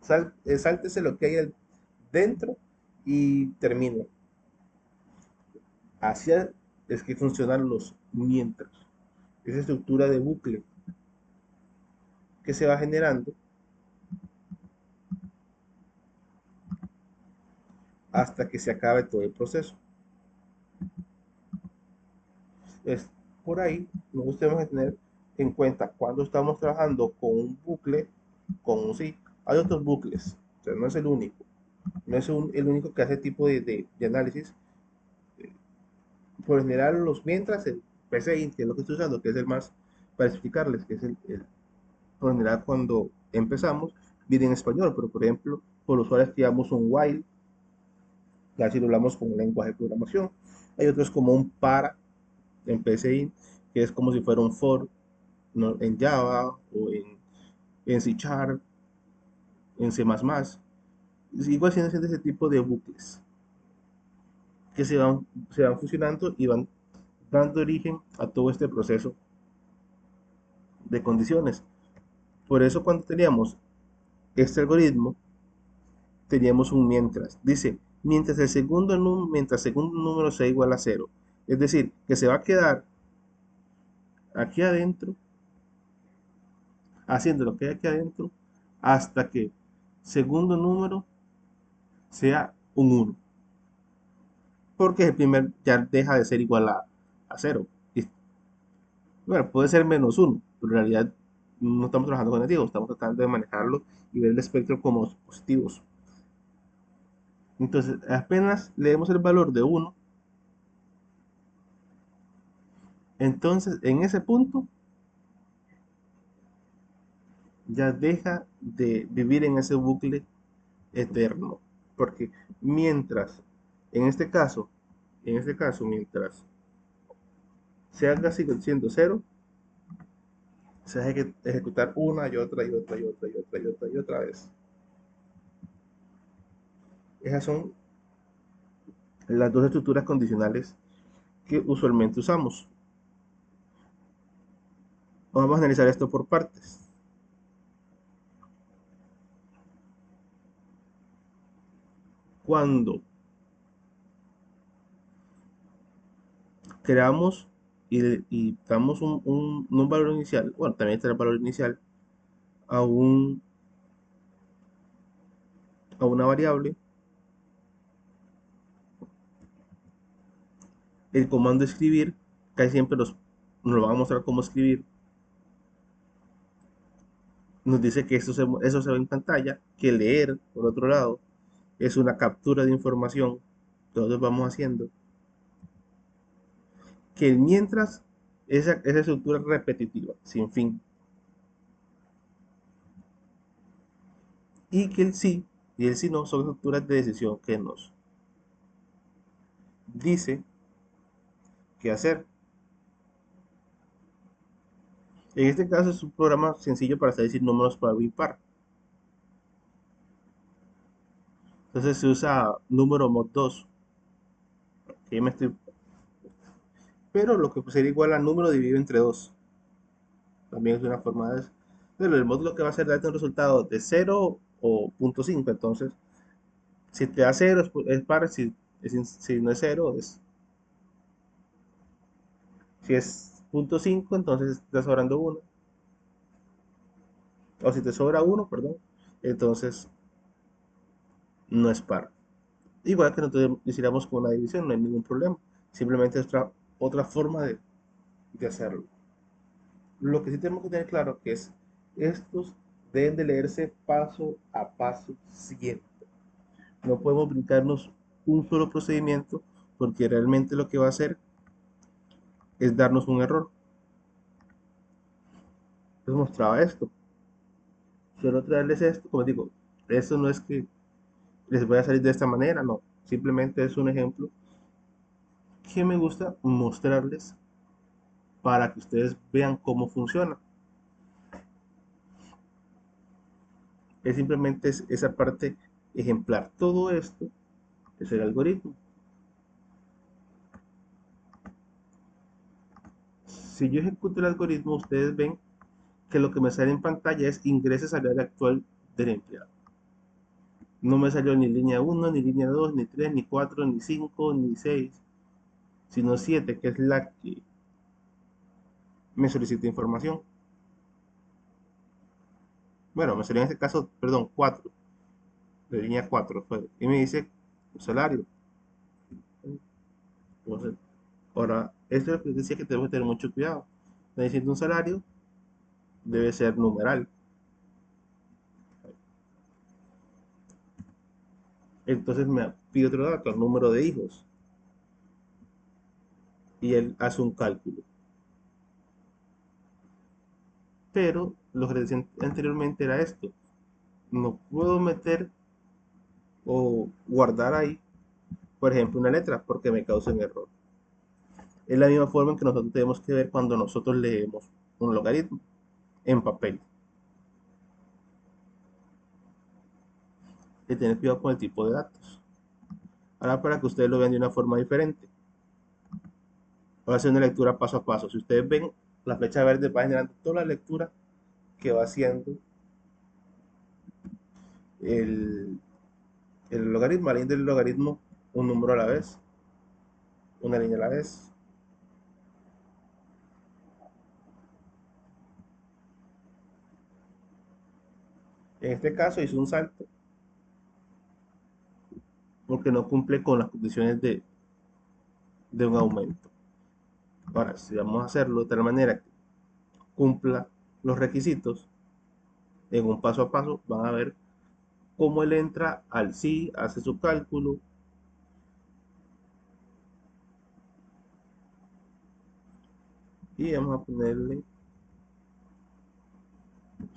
Sáltese lo que hay dentro y termine. Así es que funcionan los mientras. Esa estructura de bucle que se va generando hasta que se acabe todo el proceso. Por ahí, nosotros tenemos que tener en cuenta cuando estamos trabajando con un bucle, con un sí. Hay otros bucles, o sea, no es el único. No es el único que hace tipo de análisis. Por lo general, los mientras el PCI, que es lo que estoy usando, que es el más, para explicarles, que es por lo general cuando empezamos, viene en español, pero por ejemplo, por los usuarios activamos un while, ya si lo hablamos con un lenguaje de programación. Hay otros como un para en PCI, que es como si fuera un for, ¿no? En Java o en C Sharp, en C++. Igual siendo ese tipo de bucles que se van fusionando y van dando origen a todo este proceso de condiciones. Por eso cuando teníamos este algoritmo, teníamos un mientras. Dice, mientras el segundo número sea igual a cero. Es decir, que se va a quedar aquí adentro, haciendo lo que hay aquí adentro, hasta que segundo número sea un uno. Porque el primer ya deja de ser igual a cero. Y, bueno, puede ser menos uno, pero en realidad no estamos trabajando con negativos, estamos tratando de manejarlo y ver el espectro como positivos. Entonces, apenas le demos el valor de uno, entonces en ese punto ya deja de vivir en ese bucle eterno. Porque mientras, en este caso, mientras se haga siendo cero, se va a ejecutar una y otra y otra y otra y otra y otra y otra vez. Esas son las dos estructuras condicionales que usualmente usamos. Vamos a analizar esto por partes. Cuando creamos y damos un valor inicial, bueno, también está el valor inicial, a, un, a una variable, el comando escribir, casi siempre nos lo va a mostrar cómo escribir, nos dice que eso se ve en pantalla, que leer, por otro lado, es una captura de información que nosotros vamos haciendo, que mientras esa estructura repetitiva, sin fin, y que el sí y el sí no son estructuras de decisión que nos dice qué hacer. En este caso es un programa sencillo para saber decir números par o impar. Entonces se usa número mod 2, que me estoy, pero lo que sería igual a número dividido entre 2. También es una forma de... Pero el mod lo que va a hacer es darte un resultado de 0 o 0.5. Entonces, si te da 0 es par, si no es 0 si es 0.5, entonces te está sobrando 1. O si te sobra 1, perdón, entonces no es par. Igual que nosotros hiciéramos con una división, no hay ningún problema. Simplemente es otra forma de hacerlo. Lo que sí tenemos que tener claro que es estos deben de leerse paso a paso siempre. No podemos brincarnos un solo procedimiento porque realmente lo que va a hacer es darnos un error. Les mostraba esto. Solo traerles esto, como digo, esto no es que les voy a salir de esta manera, no. Simplemente es un ejemplo que me gusta mostrarles para que ustedes vean cómo funciona. Es simplemente esa parte ejemplar. Todo esto es el algoritmo. Si yo ejecuto el algoritmo, ustedes ven que lo que me sale en pantalla es ingreso salario actual del empleado. No me salió ni línea 1, ni línea 2, ni 3, ni 4, ni 5, ni 6, sino 7, que es la que me solicita información. Bueno, me salió en este caso, perdón, 4, de línea 4 fue, y me dice salario. Entonces, ahora Esto es lo que decía que tenemos que tener mucho cuidado. Está diciendo un salario debe ser numeral. Entonces me pide otro dato, el número de hijos. Y él hace un cálculo. Pero lo que decía anteriormente era esto. No puedo meter o guardar ahí, por ejemplo, una letra porque me causa un error. Es la misma forma en que nosotros tenemos que ver cuando nosotros leemos un logaritmo en papel. Y tener cuidado con el tipo de datos. Ahora para que ustedes lo vean de una forma diferente. Voy a hacer una lectura paso a paso. Si ustedes ven, la flecha verde va generando toda la lectura que va haciendo el, el logaritmo. Al del logaritmo, un número a la vez, una línea a la vez. En este caso hizo un salto porque no cumple con las condiciones de un aumento. Ahora, si vamos a hacerlo de tal manera que cumpla los requisitos en un paso a paso, van a ver cómo él entra al sí, hace su cálculo y vamos a ponerle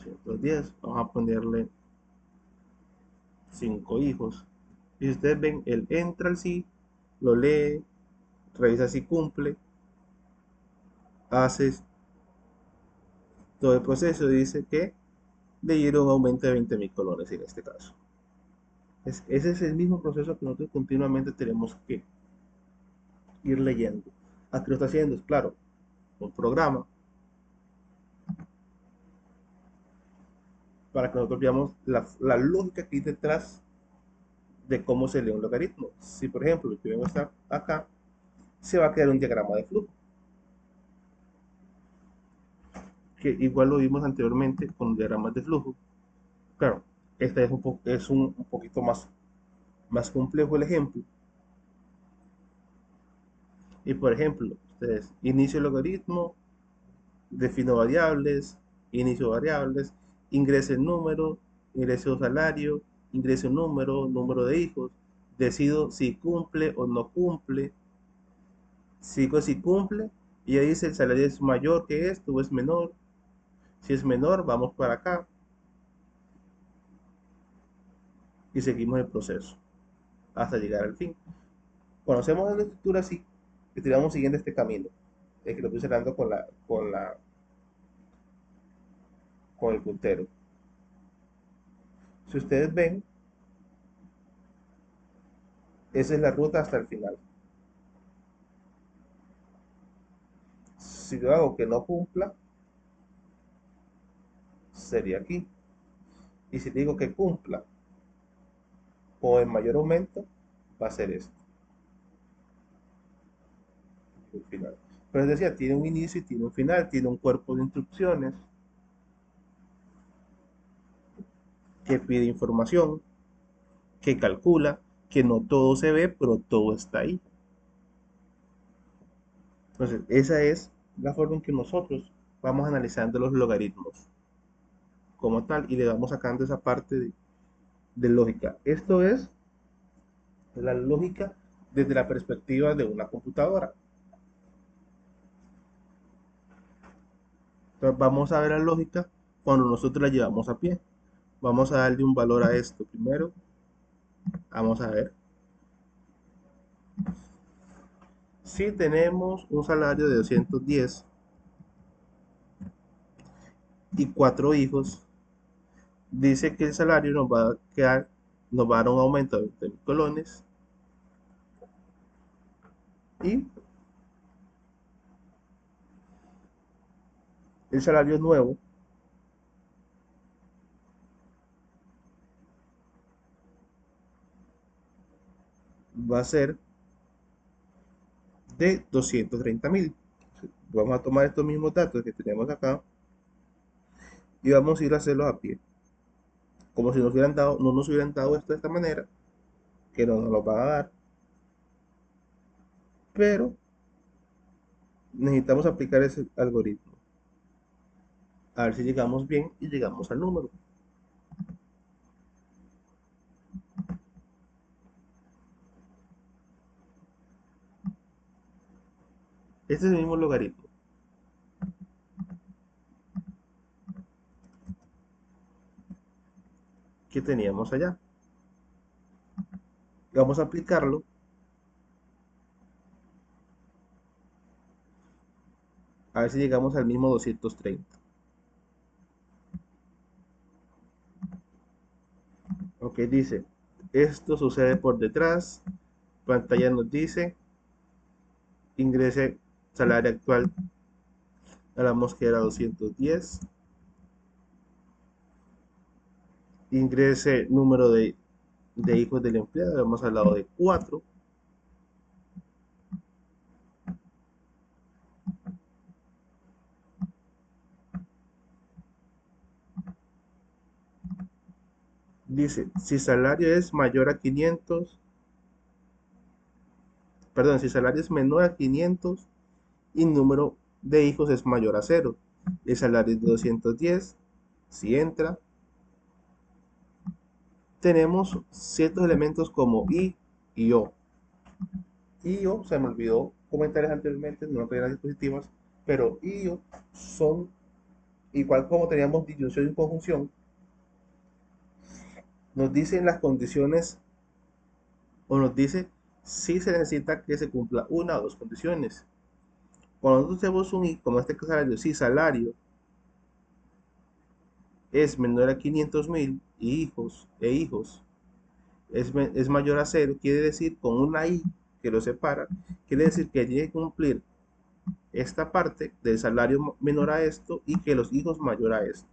110, vamos a ponerle 5 hijos. Y si ustedes ven, él entra al sí, lo lee, revisa si cumple, hace todo el proceso y dice que le dieron un aumento de 20.000 colones en este caso. Ese es el mismo proceso que nosotros continuamente tenemos que ir leyendo. Aquí lo está haciendo, es claro, un programa para que nosotros veamos la lógica que hay detrás de cómo se lee un logaritmo. Si por ejemplo yo vengo a acá, se va a crear un diagrama de flujo, que igual lo vimos anteriormente con diagramas de flujo. Claro, este es un poquito más complejo el ejemplo. Y por ejemplo, ustedes, inicio el logaritmo, defino variables, inicio variables, ingreso el número, ingreso salario, ingreso número, número de hijos, decido si cumple o no cumple, sigo si cumple, y ahí dice el salario es mayor que esto o es menor. Si es menor, vamos para acá y seguimos el proceso hasta llegar al fin. Conocemos la estructura así, estaríamos siguiendo este camino. Es que lo estoy cerrando con el puntero. Si ustedes ven, esa es la ruta hasta el final. Si yo hago que no cumpla, sería aquí. Y si digo que cumpla o en mayor aumento, va a ser esto, el final. Pero es decir, tiene un inicio y tiene un final, tiene un cuerpo de instrucciones que pide información, que calcula, que no todo se ve, pero todo está ahí. Entonces, esa es la forma en que nosotros vamos analizando los logaritmos como tal y le vamos sacando esa parte de lógica. Esto es la lógica desde la perspectiva de una computadora. Entonces, vamos a ver la lógica cuando nosotros la llevamos a pie. Vamos a darle un valor a esto primero. Vamos a ver. Si tenemos un salario de 210 y 4 hijos, dice que el salario nos va a dar un aumento de 20.000 colones y el salario nuevo va a ser de 230.000. Vamos a tomar estos mismos datos que tenemos acá y vamos a ir a hacerlos a pie. Como si no nos hubieran dado esto de esta manera, que no nos lo van a dar, pero necesitamos aplicar ese algoritmo. A ver si llegamos bien y llegamos al número. Este es el mismo logaritmo que teníamos allá. Vamos a aplicarlo a ver si llegamos al mismo 230. Ok, dice, esto sucede por detrás. Pantalla nos dice, ingrese salario actual, hablamos que era 210. Ingrese número de hijos del empleado, hemos hablado de 4. Dice, si salario es mayor a 500, perdón, si salario es menor a 500 y número de hijos es mayor a 0. El salario es de 210. Si entra, tenemos ciertos elementos como y o. Y o, se me olvidó comentarles anteriormente, no tenía las dispositivas, pero y o son, igual como teníamos disyunción y conjunción, nos dicen las condiciones o nos dice si se necesita que se cumpla una o dos condiciones. Cuando nosotros tenemos un I, como este salario, si salario es menor a 500.000 y hijos es mayor a cero, quiere decir con una I que lo separa, quiere decir que tiene que cumplir esta parte del salario menor a esto y que los hijos mayor a esto.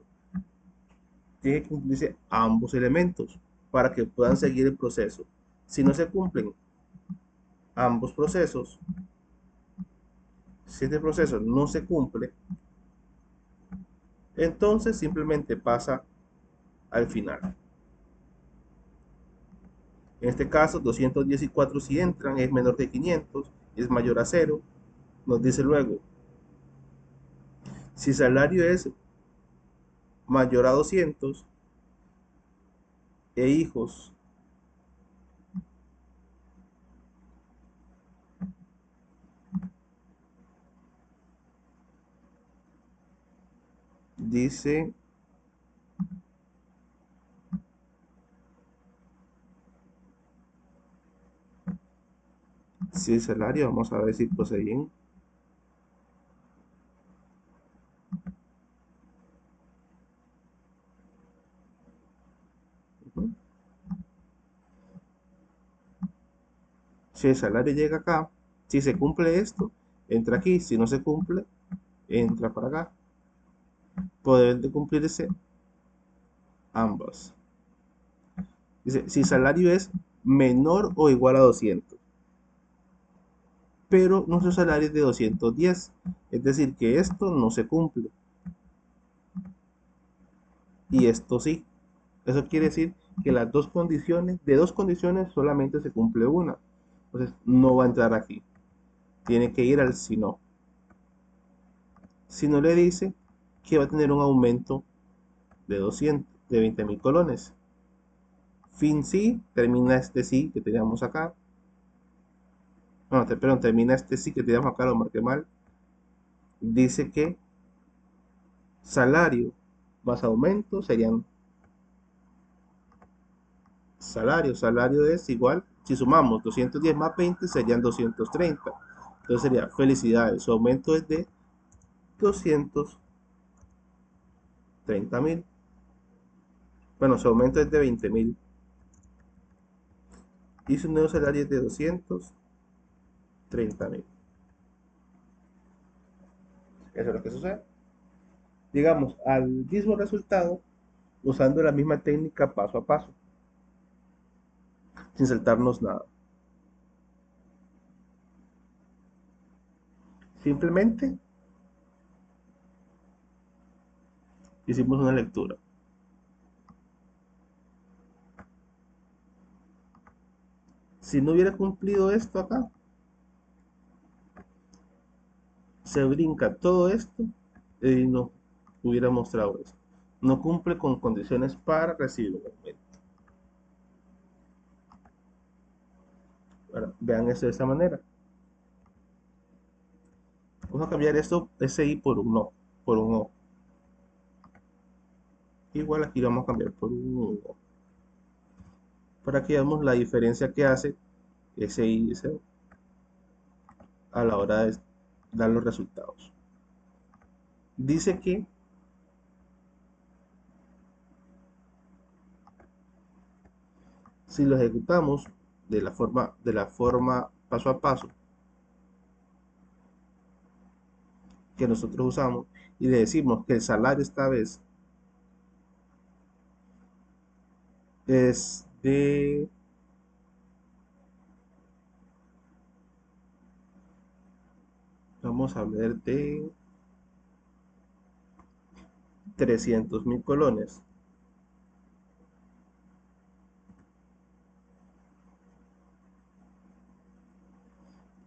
Tiene que cumplirse ambos elementos para que puedan seguir el proceso. Si no se cumplen ambos procesos, si este proceso no se cumple, entonces simplemente pasa al final. En este caso, 214 si entran, es menor que 500, es mayor a 0. Nos dice luego, si salario es mayor a 200 e hijos, dice, si el salario, vamos a ver si posee bien. Si el salario llega acá, si se cumple esto, entra aquí. Si no se cumple, entra para acá. Pueden de cumplirse ambas. Dice, si salario es menor o igual a 200, pero nuestro salario es de 210, es decir, que esto no se cumple y esto sí. Eso quiere decir que las dos condiciones, de dos condiciones solamente se cumple una. Entonces no va a entrar aquí. Tiene que ir al si no. Si no le dice que va a tener un aumento de 200, de 20.000 colones. Fin sí, termina este sí que teníamos acá. Bueno, perdón, termina este sí que teníamos acá, lo marqué mal. Dice que salario más aumento serían salario es igual, si sumamos 210 más 20 serían 230. Entonces sería felicidades, su aumento es de 230.000. Bueno, su aumento es de 20.000 y su nuevo salario es de 230.000. Eso es lo que sucede. Llegamos al mismo resultado usando la misma técnica paso a paso, sin saltarnos nada. Simplemente hicimos una lectura. Si no hubiera cumplido esto acá, se brinca todo esto y no hubiera mostrado esto. No cumple con condiciones para recibir un aumento. Ahora, vean esto de esta manera. Vamos a cambiar esto, ese i por un no, por un o. Igual aquí lo vamos a cambiar por un o. Para que veamos la diferencia que hace ese i y ese o a la hora de dar los resultados. Dice que si lo ejecutamos de la forma paso a paso que nosotros usamos y le decimos que el salario esta vez es de, vamos a ver, de 300.000 colones.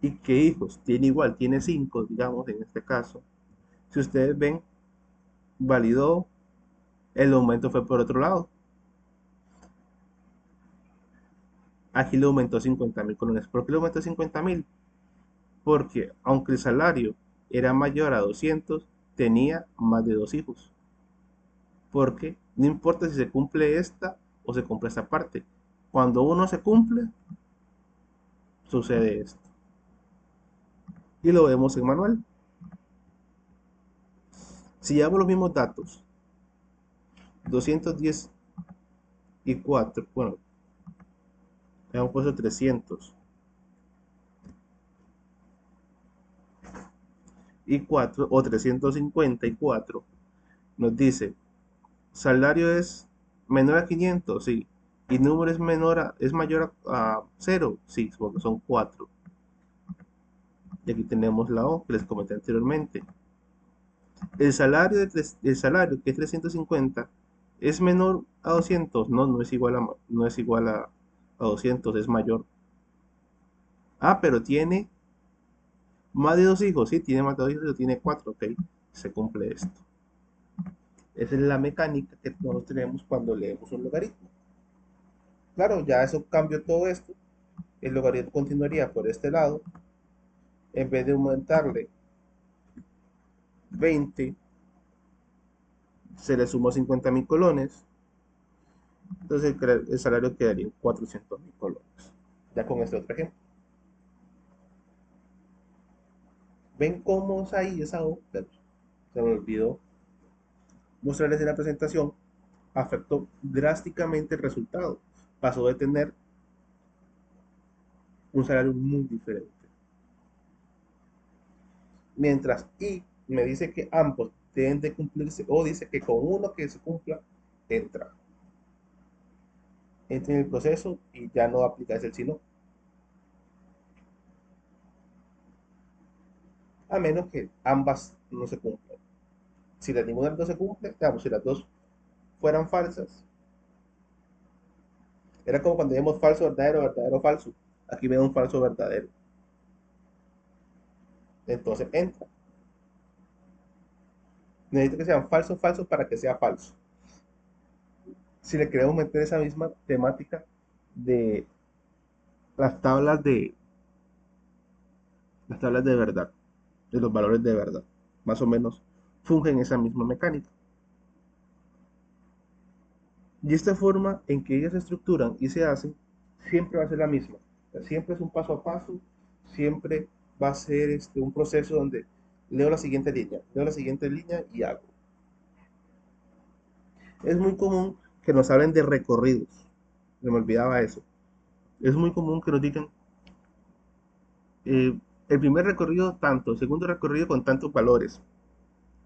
Y que hijos tiene igual, tiene 5, digamos, en este caso. Si ustedes ven, validó, el aumento fue por otro lado. Aquí le aumentó 50.000 colones. ¿Por qué le aumentó 50.000? Porque aunque el salario era mayor a 200, tenía más de 2 hijos. Porque no importa si se cumple esta o se cumple esta parte. Cuando uno se cumple, sucede esto. Y lo vemos en manual. Si llevamos los mismos datos, 210 y 4, bueno, hemos puesto 300 y 4 o 354, nos dice, salario es menor a 500, sí, y número es mayor a 0, sí, porque son 4. Y aquí tenemos la O que les comenté anteriormente. El salario que es 350 es menor a 200, no, no es igual a 200, es mayor. Ah, pero tiene más de 2 hijos, sí, tiene más de 2 hijos, pero tiene 4, ok, se cumple esto. Esa es la mecánica que nosotros tenemos cuando leemos un logaritmo. Claro, ya eso cambió todo esto. El logaritmo continuaría por este lado. En vez de aumentarle 20, se le sumó 50.000 colones. Entonces el salario quedaría en 400.000 colones. Ya con este otro ejemplo. ¿Ven cómo es ahí esa O? Se me olvidó mostrarles en la presentación. Afectó drásticamente el resultado. Pasó de tener un salario muy diferente. Mientras I me dice que ambos deben de cumplirse, o dice que con uno que se cumpla, entra. Entra en el proceso y ya no aplica ese si no. A menos que ambas no se cumplan. Si ninguna de las dos se cumple, digamos, si las dos fueran falsas, era como cuando vemos falso, verdadero, verdadero, falso. Aquí veo un falso, verdadero. Entonces entra. Necesito que sean falsos, falsos para que sea falso. Si le queremos meter esa misma temática de las tablas de las tablas de verdad, de los valores de verdad, más o menos fungen esa misma mecánica. Y esta forma en que ellas se estructuran y se hacen siempre va a ser la misma. O sea, siempre es un paso a paso, siempre va a ser un proceso donde leo la siguiente línea y hago. Es muy común que nos hablen de recorridos. Me olvidaba eso. Es muy común que nos digan el primer recorrido tanto, el segundo recorrido con tantos valores,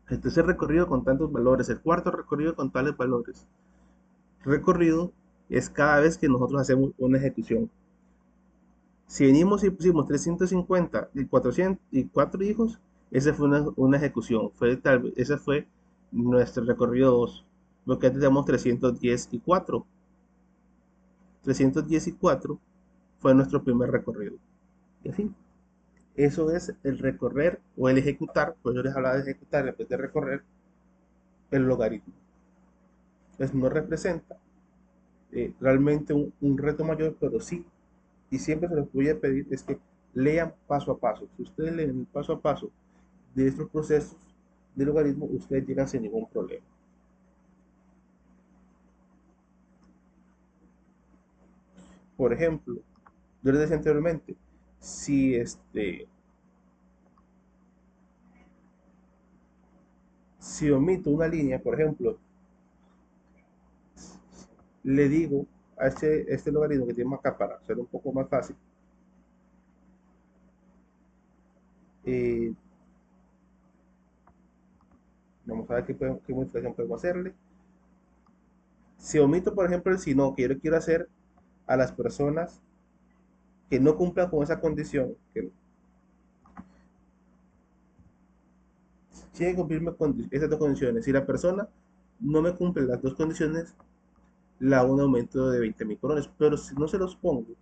el tercer recorrido con tantos valores, el cuarto recorrido con tales valores. Recorrido es cada vez que nosotros hacemos una ejecución. Si venimos y pusimos 350 y 400 y 4 hijos, esa fue una ejecución. Ese fue nuestro recorrido 2. Lo que antes tenemos 310 y 4. 310 y 4 fue nuestro primer recorrido. Y así. Eso es el recorrer o el ejecutar, pues yo les hablaba de ejecutar en vez de recorrer el logaritmo. Entonces no representa realmente un reto mayor, pero sí, y siempre se los voy a pedir, es que lean paso a paso. Si ustedes leen el paso a paso de estos procesos de logaritmo, ustedes llegan sin ningún problema. Por ejemplo, yo les decía anteriormente, si si omito una línea, por ejemplo, le digo a este logaritmo que tenemos acá para hacerlo un poco más fácil, eh, vamos a ver qué modificación podemos hacerle. Si omito, por ejemplo, el si no, que yo le quiero hacer a las personas que no cumplan con esa condición, que tienen que cumplirme con esas dos condiciones. Si la persona no me cumple las dos condiciones, le hago un aumento de 20.000 colones. Pero si no se los pongo,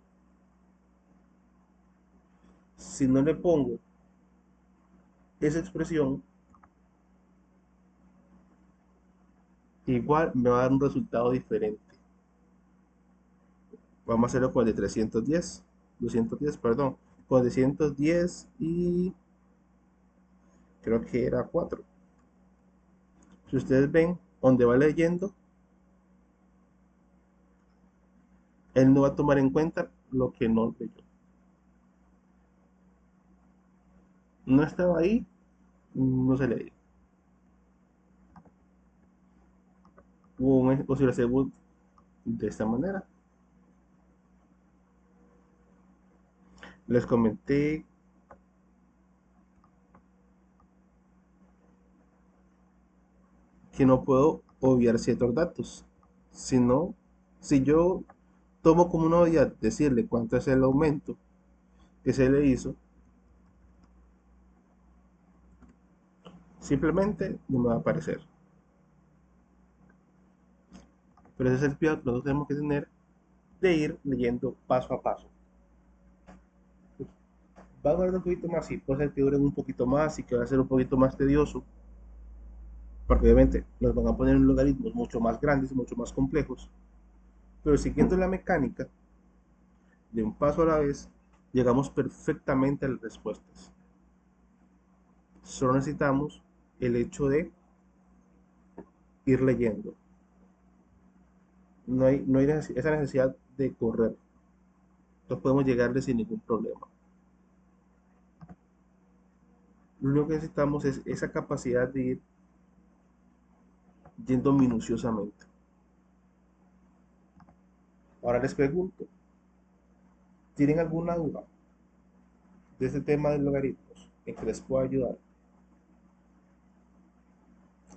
si no le pongo esa expresión, igual me va a dar un resultado diferente. Vamos a hacerlo con el de 310, 210, perdón, con el de 110 y creo que era 4. Si ustedes ven, donde va leyendo, él no va a tomar en cuenta lo que no leyó. No estaba ahí, no se leía. Hubo un posible segundo de esta manera. Les comenté que no puedo obviar ciertos datos. Si no, si yo tomo como una obviedad decirle cuánto es el aumento que se le hizo, simplemente no me va a aparecer. Pero ese es el cuidado que nosotros tenemos que tener de ir leyendo paso a paso. Va a durar un poquito más, y puede ser que duren un poquito más y que va a ser un poquito más tedioso, porque obviamente nos van a poner en logaritmos mucho más grandes, mucho más complejos, pero siguiendo la mecánica de un paso a la vez, llegamos perfectamente a las respuestas. Solo necesitamos el hecho de ir leyendo. No hay esa necesidad de correr. Entonces podemos llegarle sin ningún problema. Lo único que necesitamos es esa capacidad de ir yendo minuciosamente. Ahora les pregunto, ¿tienen alguna duda de este tema de logaritmos en que les pueda ayudar?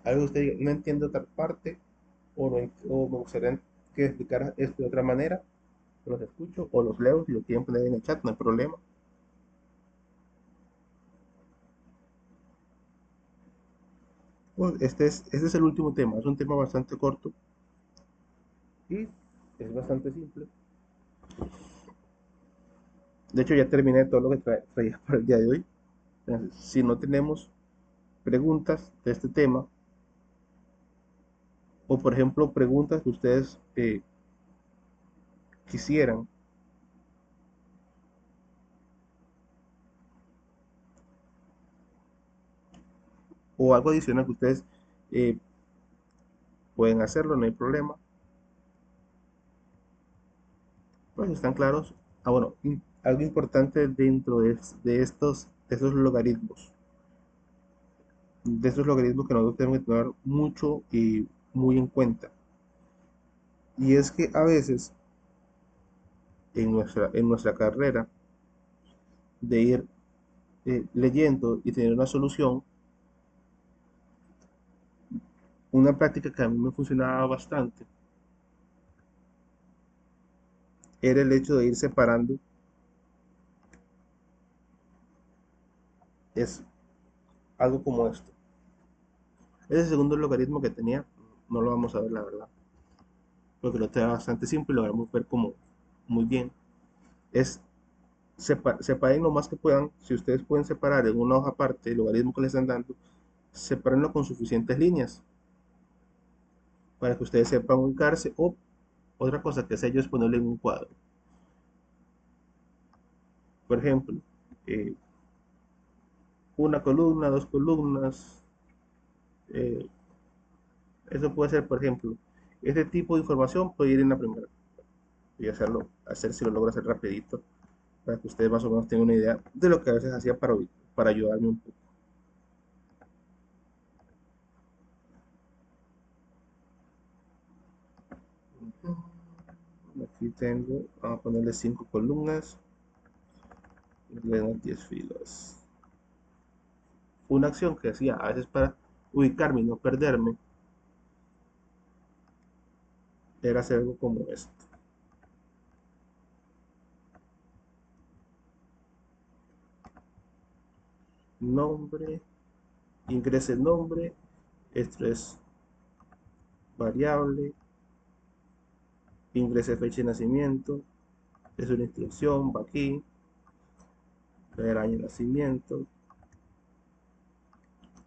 ¿Algo que usted diga, no entiendo tal parte o, o me gustaría que explicara esto de otra manera? Los escucho o los leo si lo quieren poner en el chat, no hay problema. Pues este es el último tema, es un tema bastante corto y es bastante simple. De hecho, ya terminé todo lo que traía para el día de hoy. Entonces, si no tenemos preguntas de este tema, o por ejemplo, preguntas que ustedes quisieran, o algo adicional que ustedes eh, pueden hacerlo, no hay problema, pues están claros. Ah, bueno, algo importante dentro de estos logaritmos, que nosotros tenemos que tener mucho y muy en cuenta. Y es que a veces en nuestra carrera de ir leyendo y tener una solución, una práctica que a mí me funcionaba bastante era el hecho de ir separando es algo como esto. Ese segundo logaritmo que tenía, no lo vamos a ver la verdad, porque lo tenía bastante simple y lo vamos a ver como muy bien. Es Separen lo más que puedan. Si ustedes pueden separar en una hoja aparte el logaritmo que les están dando, sepárenlo con suficientes líneas para que ustedes sepan ubicarse. O otra cosa que sé yo es ponerle en un cuadro. Por ejemplo, eh, una columna, dos columnas. eh, Eso puede ser, por ejemplo, este tipo de información puede ir en la primera. Y hacer si lo logro hacer rapidito, para que ustedes más o menos tengan una idea de lo que a veces hacía para ayudarme un poco. Aquí tengo, vamos a ponerle 5 columnas y le doy 10 filas. Una acción que hacía a veces para ubicarme y no perderme era hacer algo como esto. Nombre, ingrese el nombre, esto es variable, ingrese fecha de nacimiento, es una instrucción, va aquí, el año de nacimiento,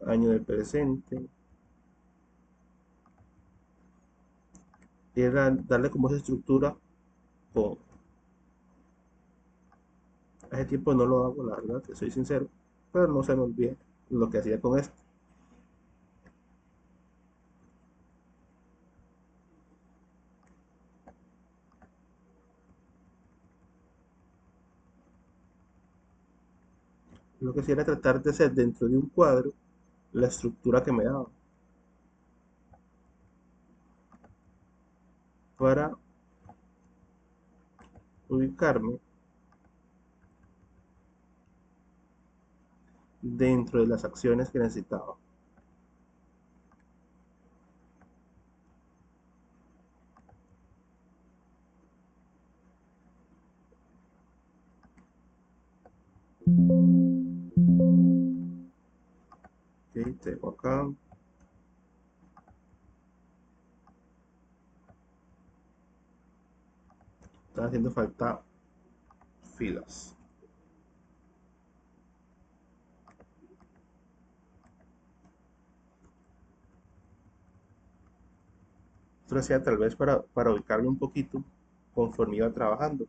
año del presente, era darle como esa estructura. Con Hace tiempo no lo hago, la verdad, te soy sincero, pero no se me olvida lo que hacía con esto. Lo que hacía era tratar de hacer dentro de un cuadro la estructura que me daba para ubicarme dentro de las acciones que necesitaba. Ok, tengo acá, están haciendo falta filas. Esto lo hacía tal vez para ubicarme un poquito conforme iba trabajando.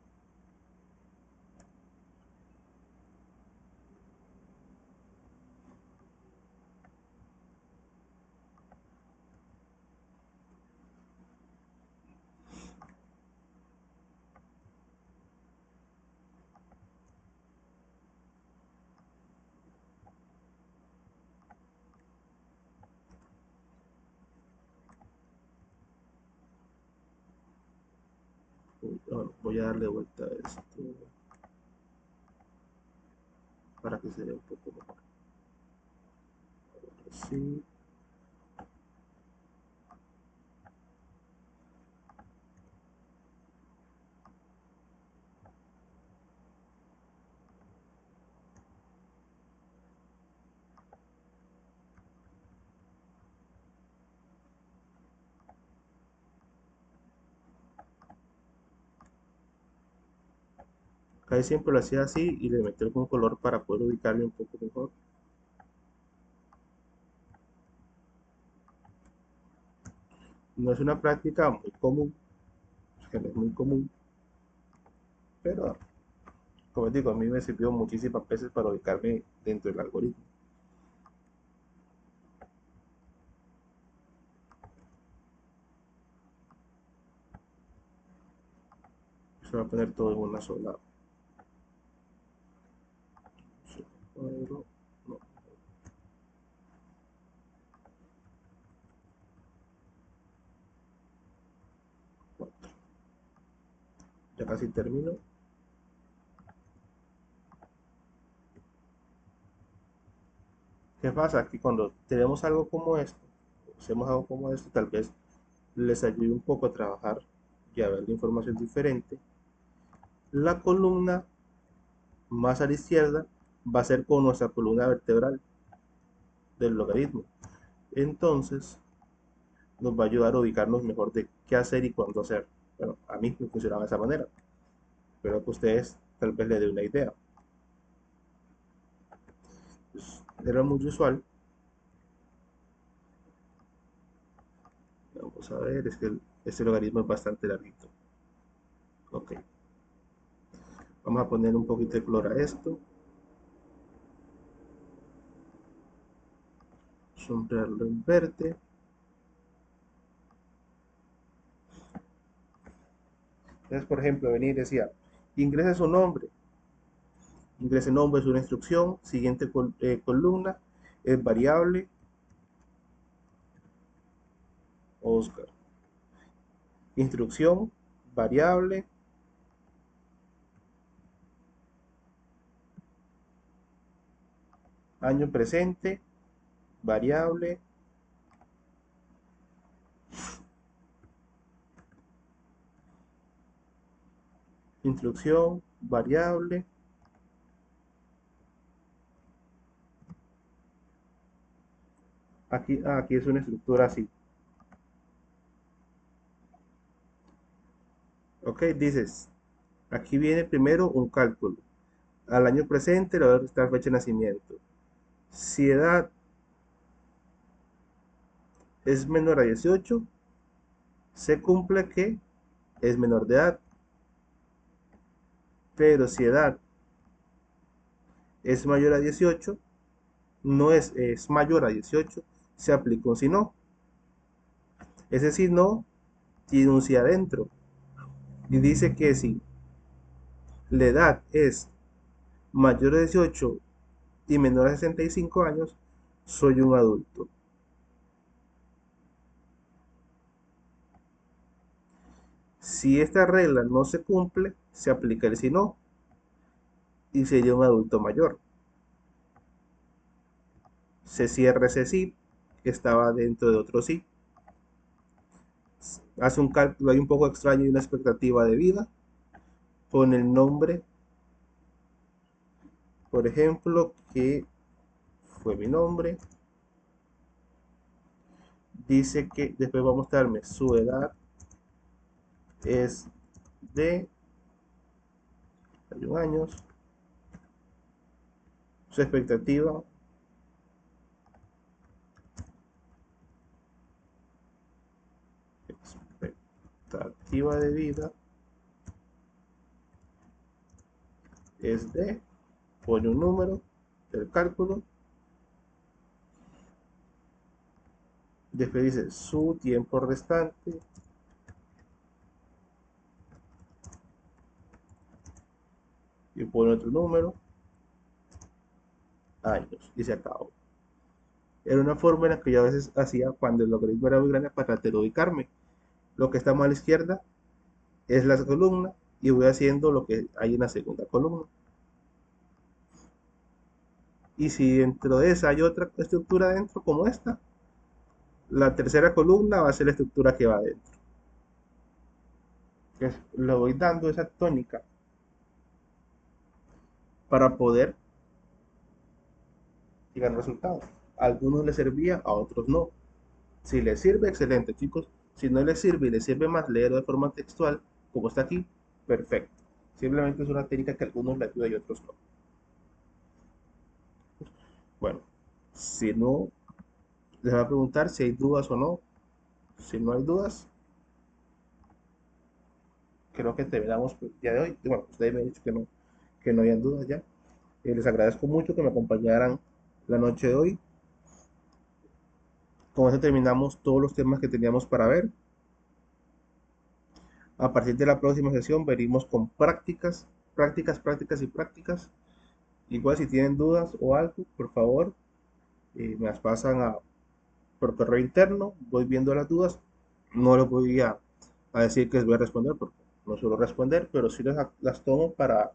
Bueno, voy a darle vuelta a esto para que se vea un poco mejor. Sí. Casi siempre lo hacía así y le metí algún color para poder ubicarme un poco mejor. No es una práctica muy común, que no es muy común, pero como digo, a mí me sirvió muchísimas veces para ubicarme dentro del algoritmo. Se va a poner todo en una sola. Cuadro, no, cuatro. Ya casi termino. ¿Qué pasa? Que cuando tenemos algo como esto, hacemos algo como esto, tal vez les ayude un poco a trabajar y a ver la información diferente. La columna más a la izquierda va a ser con nuestra columna vertebral del logaritmo. Entonces, nos va a ayudar a ubicarnos mejor de qué hacer y cuándo hacer. Bueno, a mí me funcionaba de esa manera. Espero que ustedes tal vez les dé una idea. pues, era muy usual. Vamos a ver, es que este logaritmo es bastante larguito. Ok, vamos a poner un poquito de color a esto, sombrearlo en verde. Entonces, por ejemplo, venir y decía, ingrese su nombre, ingrese nombre es una instrucción, siguiente columna es variable, Oscar. Instrucción, variable, año presente, variable, instrucción, variable. Aquí es una estructura así. Ok, dices, aquí viene primero un cálculo. Al año presente le voy a restar fecha de nacimiento. Si edad es menor a 18, se cumple que es menor de edad. Pero si edad es mayor a 18, no es mayor a 18, se aplica un si no. Ese si no tiene un si adentro. Y dice que si la edad es mayor a 18 y menor a 65 años, soy un adulto. Si esta regla no se cumple, se aplica el si no y sería un adulto mayor. Se cierra ese sí que estaba dentro de otro sí. Hace un cálculo ahí un poco extraño y una expectativa de vida. Pone el nombre, por ejemplo, que fue mi nombre. Dice que después va a mostrarme su edad es de 31 años. Su expectativa de vida es de, pone un número del cálculo, después dice su tiempo restante y pone otro número, años, y se acabó. Era una forma en la que yo a veces hacía cuando el logaritmo era muy grande para tratar de ubicarme. Lo que está más a la izquierda es la columna y voy haciendo lo que hay en la segunda columna. Y si dentro de esa hay otra estructura dentro como esta, la tercera columna va a ser la estructura que va adentro. Entonces, le voy dando esa tónica para poder llegar al resultado. A algunos les servía, a otros no. Si les sirve, excelente, chicos. Si no les sirve y les sirve más leerlo de forma textual, como está aquí, perfecto. Simplemente es una técnica que a algunos les ayuda y a otros no. Bueno, si no, les voy a preguntar si hay dudas o no. Si no hay dudas, creo que terminamos por el día de hoy. Y bueno, ustedes me han dicho que no hayan dudas ya. Les agradezco mucho que me acompañaran la noche de hoy. Con eso terminamos todos los temas que teníamos para ver. A partir de la próxima sesión venimos con prácticas, prácticas, prácticas y prácticas. Igual si tienen dudas o algo, por favor, me las pasan por correo interno. Voy viendo las dudas. No les voy a decir que les voy a responder porque no suelo responder, pero sí las tomo para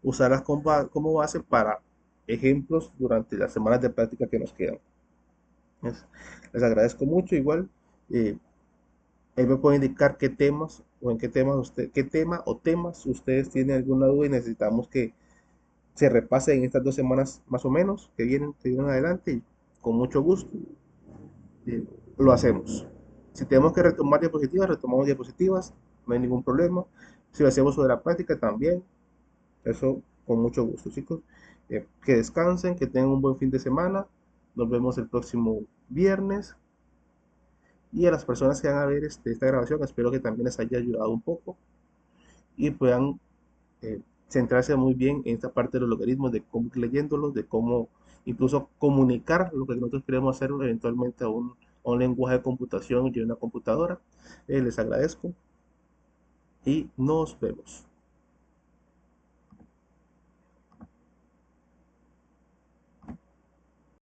usarlas como base para ejemplos durante las semanas de práctica que nos quedan. Es- Les agradezco mucho. Igual, eh, él me puede indicar qué temas o en qué tema o temas ustedes tienen alguna duda y necesitamos que se repase en estas 2 semanas más o menos que vienen adelante y con mucho gusto eh, lo hacemos. Si tenemos que retomar diapositivas, retomamos diapositivas, no hay ningún problema. Si lo hacemos sobre la práctica también, eso con mucho gusto, chicos. Que descansen, que tengan un buen fin de semana. Nos vemos el próximo viernes. Y a las personas que van a ver esta grabación, espero que también les haya ayudado un poco y puedan centrarse muy bien en esta parte de los logaritmos, de cómo ir leyéndolos, de cómo incluso comunicar lo que nosotros queremos hacer eventualmente a un lenguaje de computación y a una computadora. Les agradezco y nos vemos.